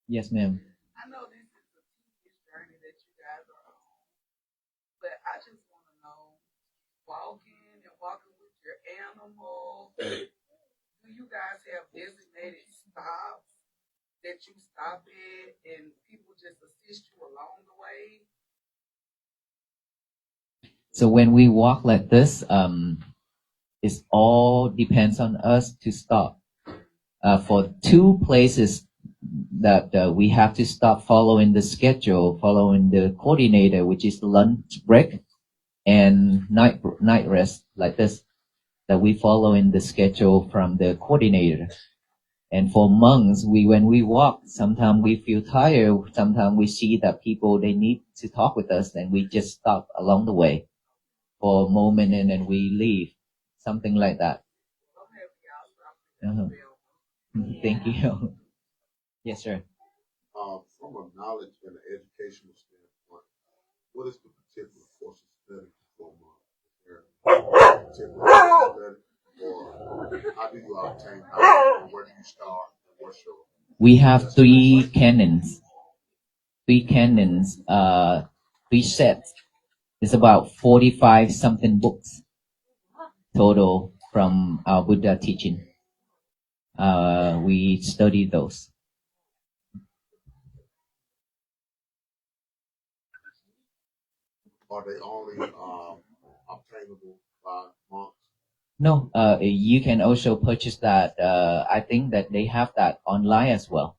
Yes, ma'am. I know this is a tedious journey that you guys are on, but I just want to know, walking with your animal, do you guys have designated stops that you stop at and people just assist you along the way? So when we walk like this, it all depends on us to stop. For 2 places that we have to stop following the schedule, following the coordinator, which is lunch break and night rest, like this, that we follow in the schedule from the coordinator. And for monks, when we walk, sometimes we feel tired. Sometimes we see that people, they need to talk with us, and we just stop along the way for a moment and then we leave. Something like that. Uh-huh. Thank you. Yes, sir. From a knowledge and an educational standpoint, what is the particular course of study for a particular course of study, or how do you obtain knowledge, and where do you start, and what's your... We have three canons. Three sets. It's about 45 something books total from our Buddha teaching. We study those. Are they only obtainable by monks? No, you can also purchase that. I think that they have that online as well.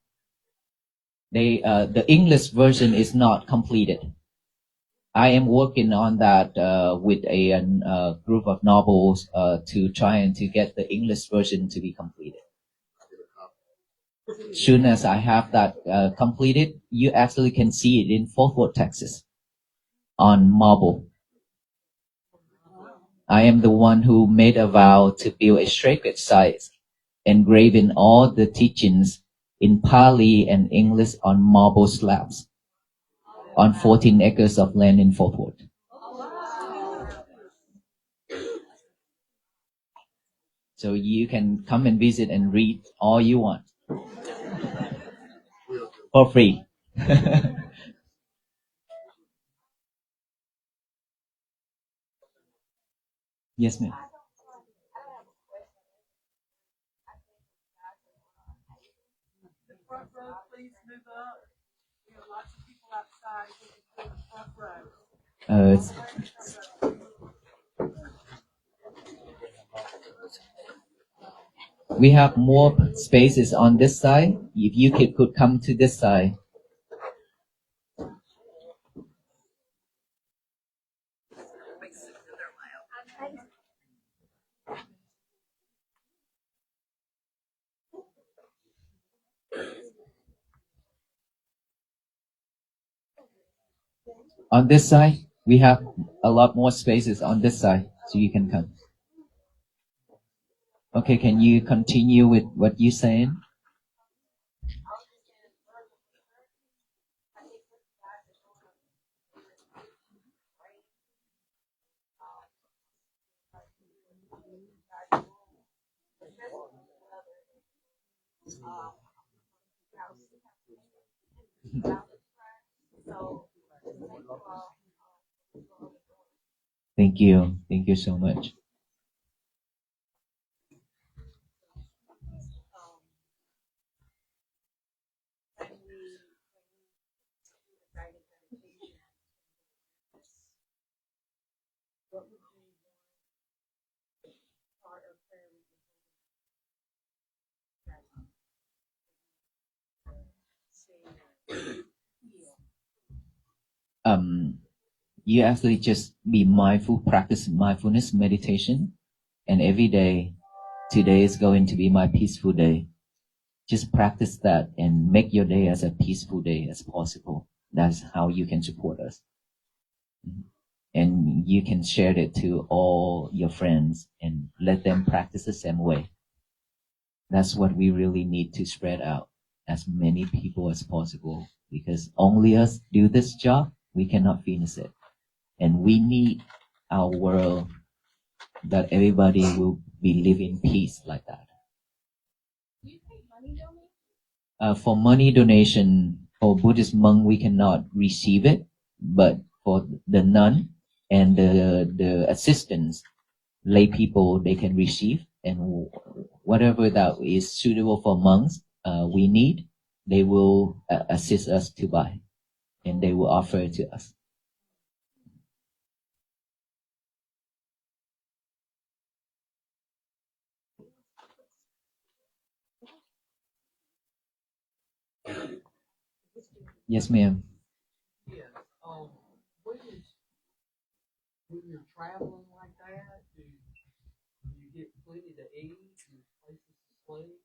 The English version is not completed. I am working on that with a group of novels to try and to get the English version to be completed. Soon as I have that completed, you actually can see it in Fort Worth, Texas, on marble. I am the one who made a vow to build a sacred site, engraving all the teachings in Pali and English on marble slabs on 14 acres of land in Fort Worth. So you can come and visit and read all you want for free. Yes, ma'am. The front row, please move up. We have lots of people outside. We can fill the front row. We have more spaces on this side. If you could come to this side. On this side, we have a lot more spaces on this side, so you can come. Okay, can you continue with what you're saying? Thank you. Thank you so much. You actually just be mindful, practice mindfulness meditation, and every day, today is going to be my peaceful day. Just practice that and make your day as a peaceful day as possible. That's how you can support us. And you can share it to all your friends and let them practice the same way. That's what we really need to spread out as many people as possible, because only us do this job, we cannot finish it. And we need our world that everybody will be living peace like that. Do you take money donation? For money donation, for Buddhist monk, we cannot receive it, but for the nun and the assistants, lay people, they can receive, and whatever that is suitable for monks, we need, they will assist us to buy, and they will offer it to us. Yes, ma'am. Yeah. When you're traveling like that, do you get plenty to eat and places to sleep?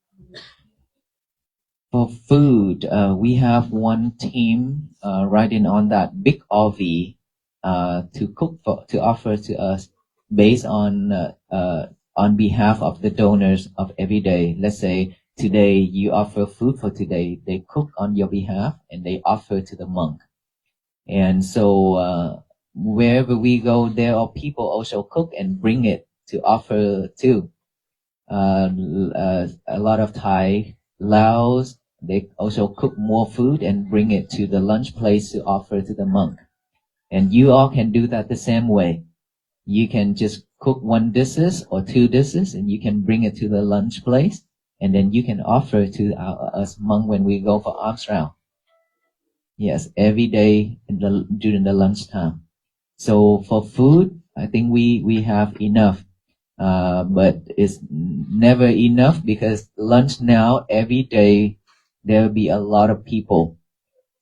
For food, we have one team riding on that big RV to cook to offer to us based on behalf of the donors of every day. Let's say today you offer food for today, they cook on your behalf and they offer to the monk. And so wherever we go, there are people also cook and bring it to offer to. A lot of Thai, Laos, they also cook more food and bring it to the lunch place to offer to the monk. And you all can do that the same way. You can just cook one dishes or two dishes and you can bring it to the lunch place and then you can offer to us monk when we go for alms round. Yes, every day during the lunchtime. So for food, I think we have enough. But it's never enough because lunch now every day there will be a lot of people.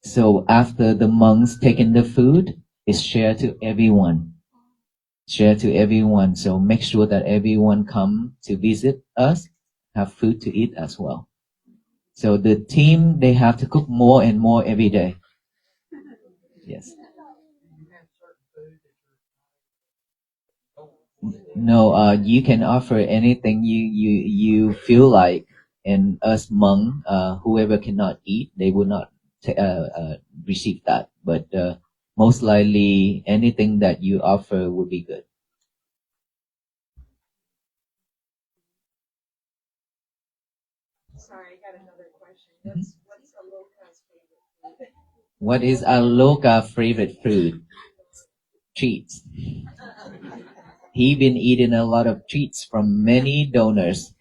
So after the monks taking the food, it's shared to everyone. Share to everyone. So make sure that everyone come to visit us, have food to eat as well. So the team they have to cook more and more every day. Yes. You have certain food that No, you can offer anything you feel like, and us monk, whoever cannot eat, they will not receive that. But most likely, anything that you offer will be good. Sorry, I got another question. What's Aloka's favorite food? What is Aloka favorite food? Treats. He been eating a lot of treats from many donors,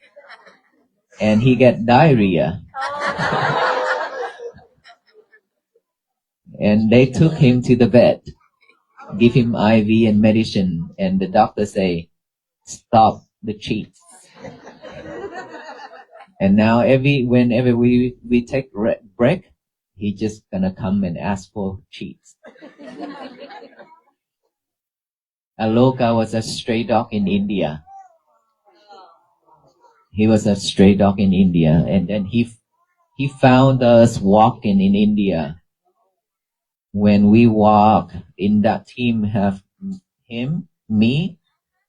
and he get diarrhea. And they took him to the vet, give him IV and medicine, and the doctor say, stop the treats. And now whenever we take break, he just gonna come and ask for treats. Aloka was a stray dog in India. He was a stray dog in India, and then he found us walking in India. When we walk in that team, have him, me,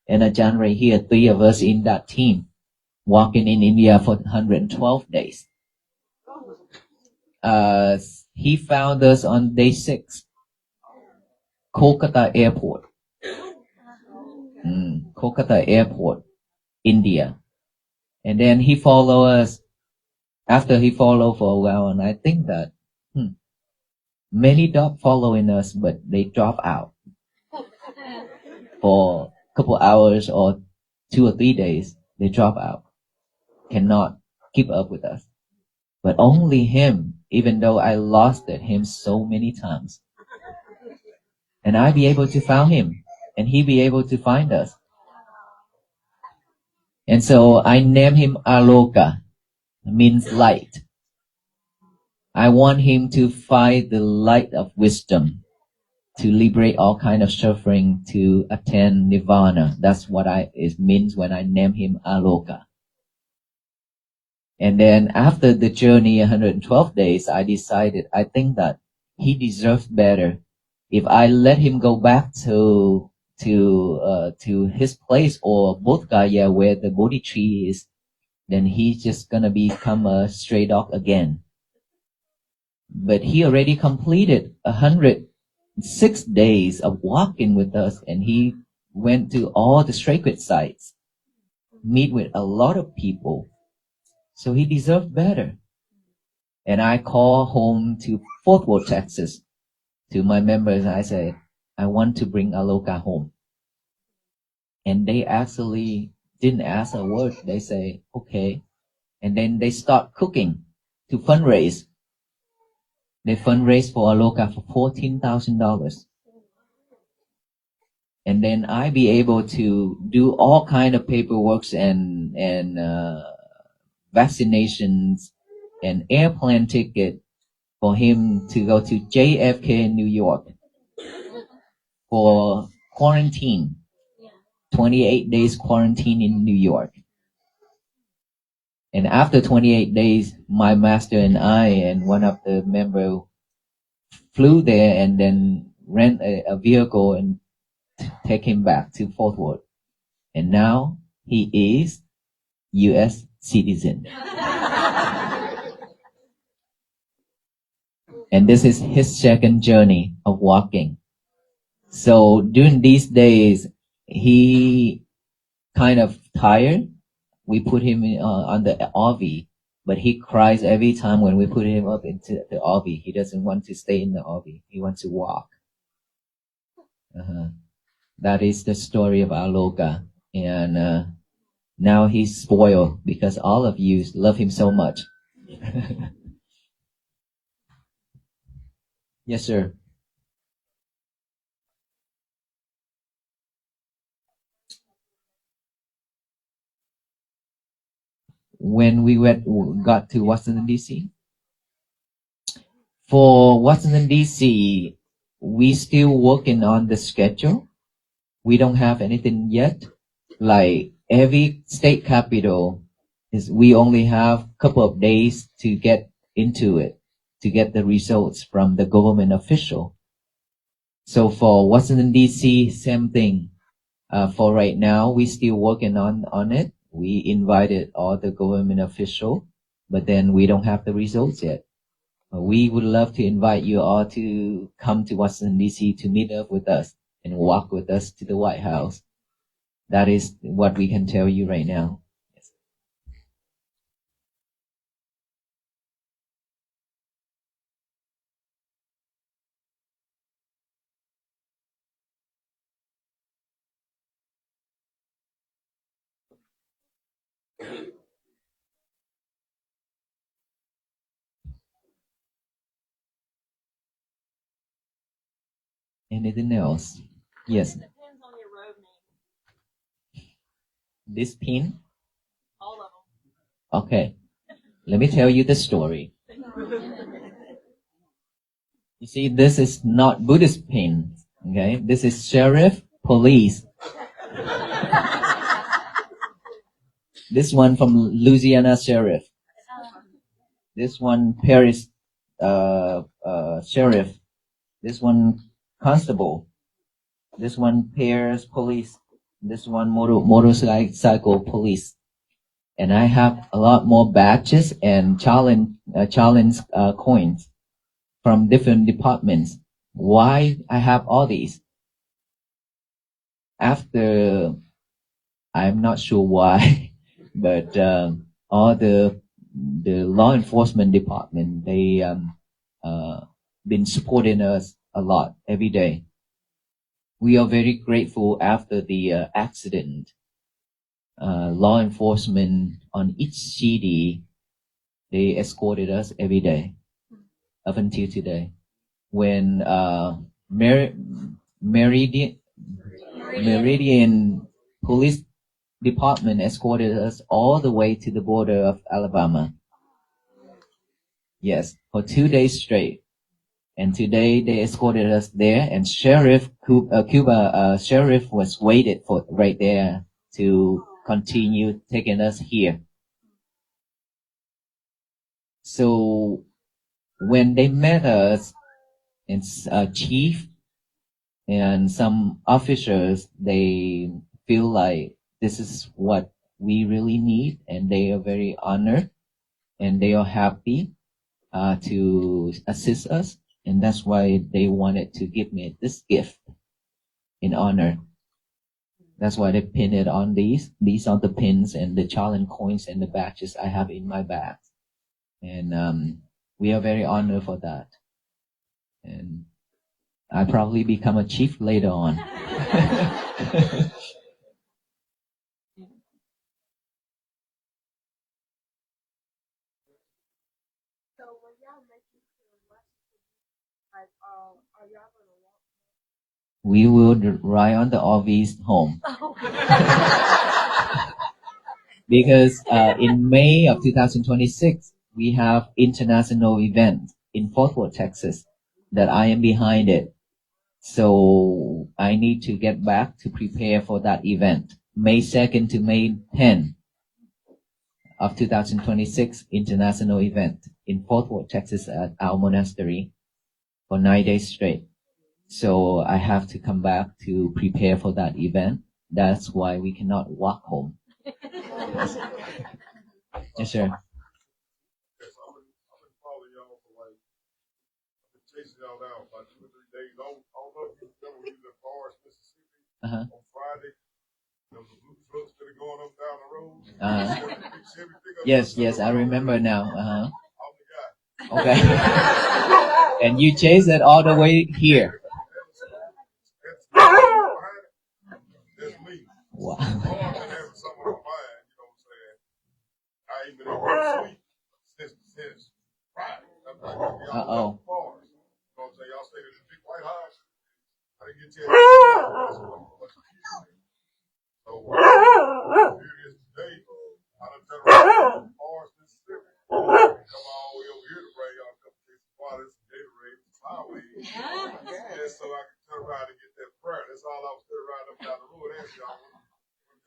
and Ajahn right here, three of us in that team, walking in India for 112 days. He found us on day 6, Kolkata Airport. Kolkata Airport, India. And then he followed us. After he followed for a while, and I think that many dogs following us, but they drop out for a couple hours or 2 or 3 days. They drop out, cannot keep up with us. But only him, even though I lost him so many times, and I be able to find him, and he be able to find us. And so I name him Aloka, means light. I want him to find the light of wisdom, to liberate all kind of suffering, to attain nirvana. That's what it means when I name him Aloka. And then after the journey, 112 days, I decided, I think that he deserves better. If I let him go back to his place or Bodh Gaya where the Bodhi tree is, then he's just gonna become a stray dog again. But he already completed 106 days of walking with us, and he went to all the sacred sites, meet with a lot of people. So he deserved better. And I call home to Fort Worth, Texas, to my members. I said, I want to bring Aloka home. And they actually didn't ask a word. They say, okay. And then they start cooking to fundraise. They fundraise for Aloka for $14,000. And then I be able to do all kind of paperwork and vaccinations and airplane ticket for him to go to JFK in New York for quarantine, 28 days quarantine in New York. And after 28 days, my master and I and one of the member flew there and then rent a vehicle and take him back to Fort Worth. And now he is U.S. citizen. And this is his second journey of walking. So during these days, he kind of tired. We put him on the RV, but he cries every time when we put him up into the RV. He doesn't want to stay in the RV. He wants to walk. That is the story of Aloka. And now he's spoiled because all of you love him so much. Yes, sir. When we got to Washington, D.C., for Washington, D.C., we still working on the schedule. We don't have anything yet. Like every state capital we only have a couple of days to get into it, to get the results from the government official. So for Washington, D.C., same thing. For right now, we still working on it. We invited all the government official, but then we don't have the results yet. We would love to invite you all to come to Washington, D.C. to meet up with us and walk with us to the White House. That is what we can tell you right now. Yes. Anything else? Yes. Depends on your road name. This pin? All of them. Okay. Let me tell you the story. You see, this is not Buddhist pin. Okay. This is sheriff, police. This one from Louisiana sheriff. This one Paris sheriff. This one constable. This one Paris police. This one motorcycle police. And I have a lot more badges and challenge coins from different departments. Why I have all these? After, I'm not sure why, but all the law enforcement department, they been supporting us a lot every day. We are very grateful after the accident. Law enforcement on each city, they escorted us every day up until today. When Meridian Police Department escorted us all the way to the border of Alabama. Yes, for 2 days straight. And today they escorted us there, and Cuba sheriff was waited for right there to continue taking us here. So when they met us, it's chief and some officers, they feel like this is what we really need, and they are very honored and they are happy to assist us, and that's why they wanted to give me this gift in honor. That's why they pinned it on these. These are the pins and the challenge coins and the badges I have in my bag. And we are very honored for that. And I probably become a chief later on. So when y'all make it to Washington, like, are y'all gonna walk? We will ride on the RVs home. Because in May of 2026, we have international event in Fort Worth, Texas, that I am behind it. So I need to get back to prepare for that event, May 2nd to May 10th. of 2026 international event in Fort Worth, Texas at our monastery for 9 days straight. So I have to come back to prepare for that event. That's why we cannot walk home. Yes, sir. Yes, I've been following y'all for like, I've been chasing y'all down about 2 or 3 days. I don't know if you remember we was in Forest, Mississippi Uh-huh. on Friday. There was a blue trucks that are going up down the road. Chevy pickup Yes, trucks yes, I around the remember road. now. Uh-huh. I'm the guy. Okay. And you chase it all the way here. It's behind it. That's me. Wow. I've been having something on my mind, you know what I'm saying? I ain't been able to sleep since Friday. I'm like, y'all Uh-oh. left bars. You know what I'm saying? Y'all stayed at the big White House. I didn't get a chance to so here it is today. I done turned around to Forest, Mississippi. Come all the way over here to bring y'all a couple cases of water, some Gatorade, some flowers. Yeah, so I can turn around and get that prayer. That's all I was turning around up down the road asking y'all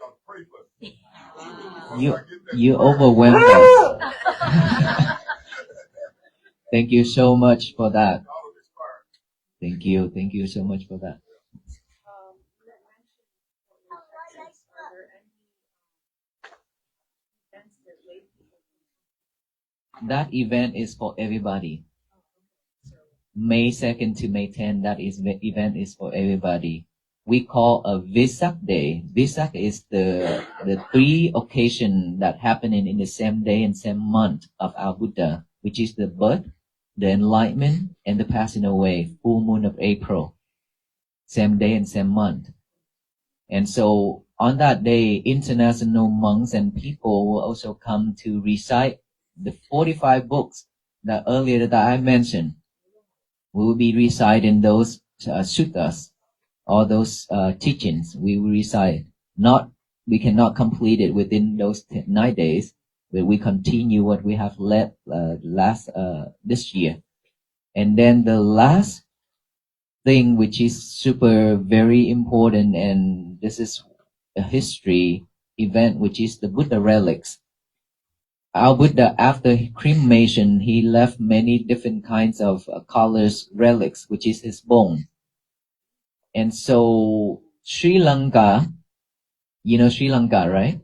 to pray for me. You overwhelmed us. Thank you so much for that. Thank you so much for that. That event is for everybody. May 2nd to May 10th, event is for everybody. We call a Vesak Day. Vesak is the 3 occasion that happening in the same day and same month of our Buddha, which is the birth, the enlightenment, and the passing away, full moon of April. Same day and same month. And so on that day, international monks and people will also come to recite the 45 books that earlier that I mentioned. We will be reciting those suttas, or those teachings. We will recite. We cannot complete it within those 9 days, but we continue what we have led this year. And then the last thing, which is super very important, and this is a history event, which is the Buddha relics. Our Buddha, after cremation, he left many different kinds of colors relics, which is his bone. And so Sri Lanka, you know Sri Lanka, right?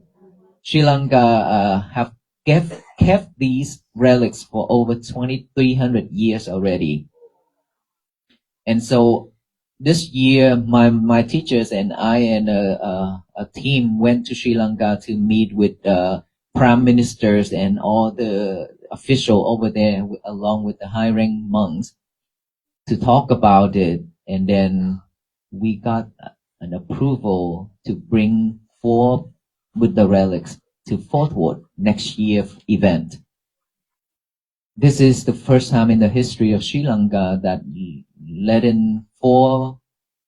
Sri Lanka have kept these relics for over 2,300 years already. And so this year, my teachers and I and a team went to Sri Lanka to meet with prime ministers and all the official over there, along with the high-rank monks, to talk about it. And then we got an approval to bring 4 Buddha relics to Fort Worth next year's event. This is the first time in the history of Sri Lanka that let in 4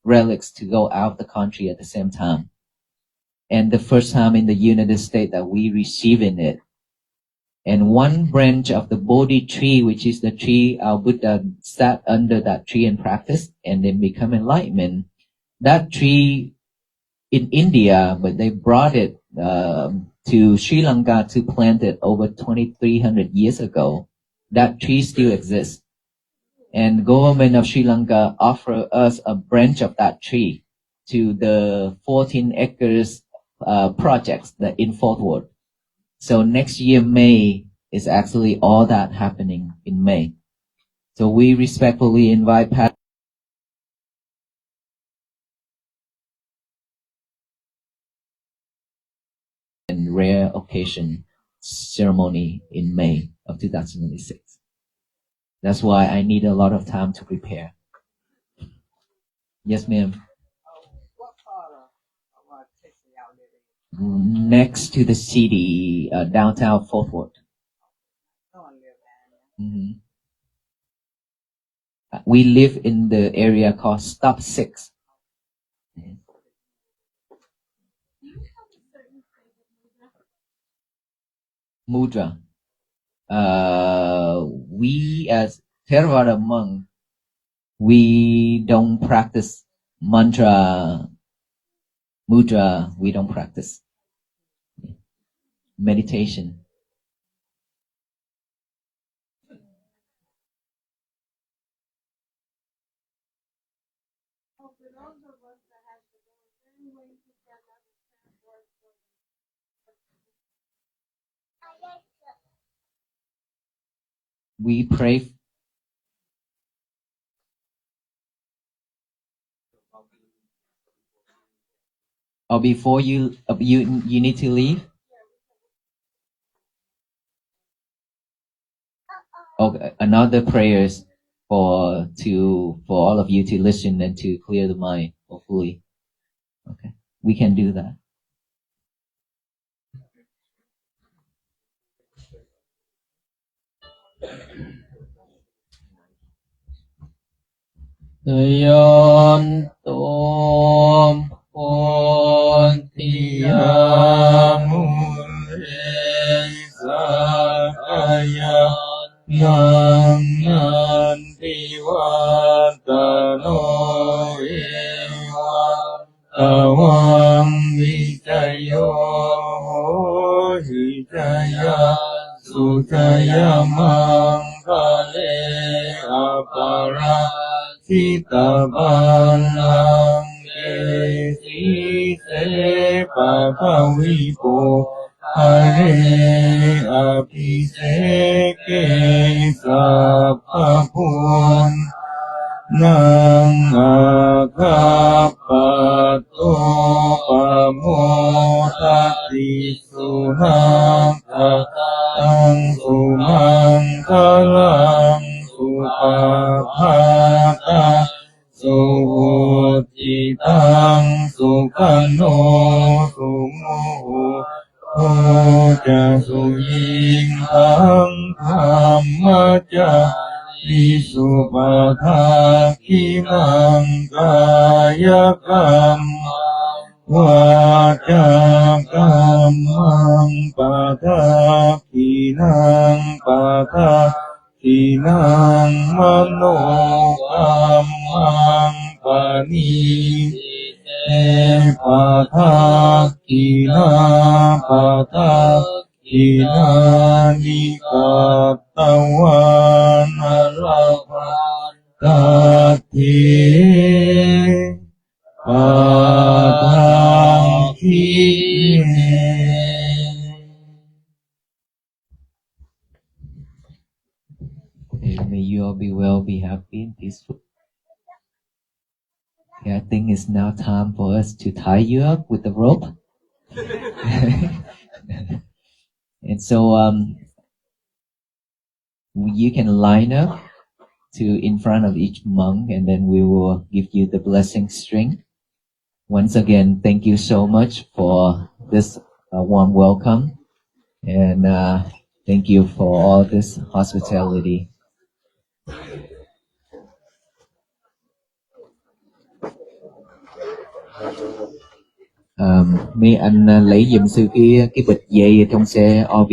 relics to go out of the country at the same time. And the first time in the United States that we receiving it. And one branch of the Bodhi tree, which is the tree our Buddha sat under that tree and practiced and then become enlightenment. That tree in India, but they brought it to Sri Lanka to plant it over 2,300 years ago. That tree still exists. And government of Sri Lanka offer us a branch of that tree to the 14 acres projects that in Fort Worth. So next year, May, is actually all that happening in May. So we respectfully invite Pat and rare occasion ceremony in May of 2026. That's why I need a lot of time to prepare. Yes, ma'am. What part of Texas y'all live in? Next to the city, downtown Fort Worth. No one live down there. Mm-hmm. We live in the area called Stop 6. Do you have a certain favorite Mudra. mudra? We as Theravada monk, we don't practice mantra, mudra. We don't practice meditation. So for those of us that have to go, is there any way you can understand word for We pray. Or before you need to leave. Okay, another prayers for all of you to listen and to clear the mind. Hopefully, okay, we can do that. Yon Tom Pontiamunesaya Nantiwatano Ewa Awang Vijayo Hidaya Sujaya Mangkale Apara Sita Balang Kesi Se Papa Wipo Hare Abhiseke Sapapun Nang Akapato Pamotati Sunaka Ang Sumangkalang Supapata Suhutitang Sukano Sumuhu Oja Suying Ang Hamaja Isupata Kinang Kayakam Wajakam Pada Kinang Pada Kinang Manokam Pani Pada Kinang Pada Kinani Katawan Alapan Kati Padang May you all be well, be happy and peaceful. Okay, I think it's now time for us to tie you up with the rope. And so you can line up in front of each monk, and then we will give you the blessing string. Once again, thank you so much for this warm welcome, and thank you for all this hospitality. Mấy anh lấy giùm sư cái bịch dây ở trong xe RV.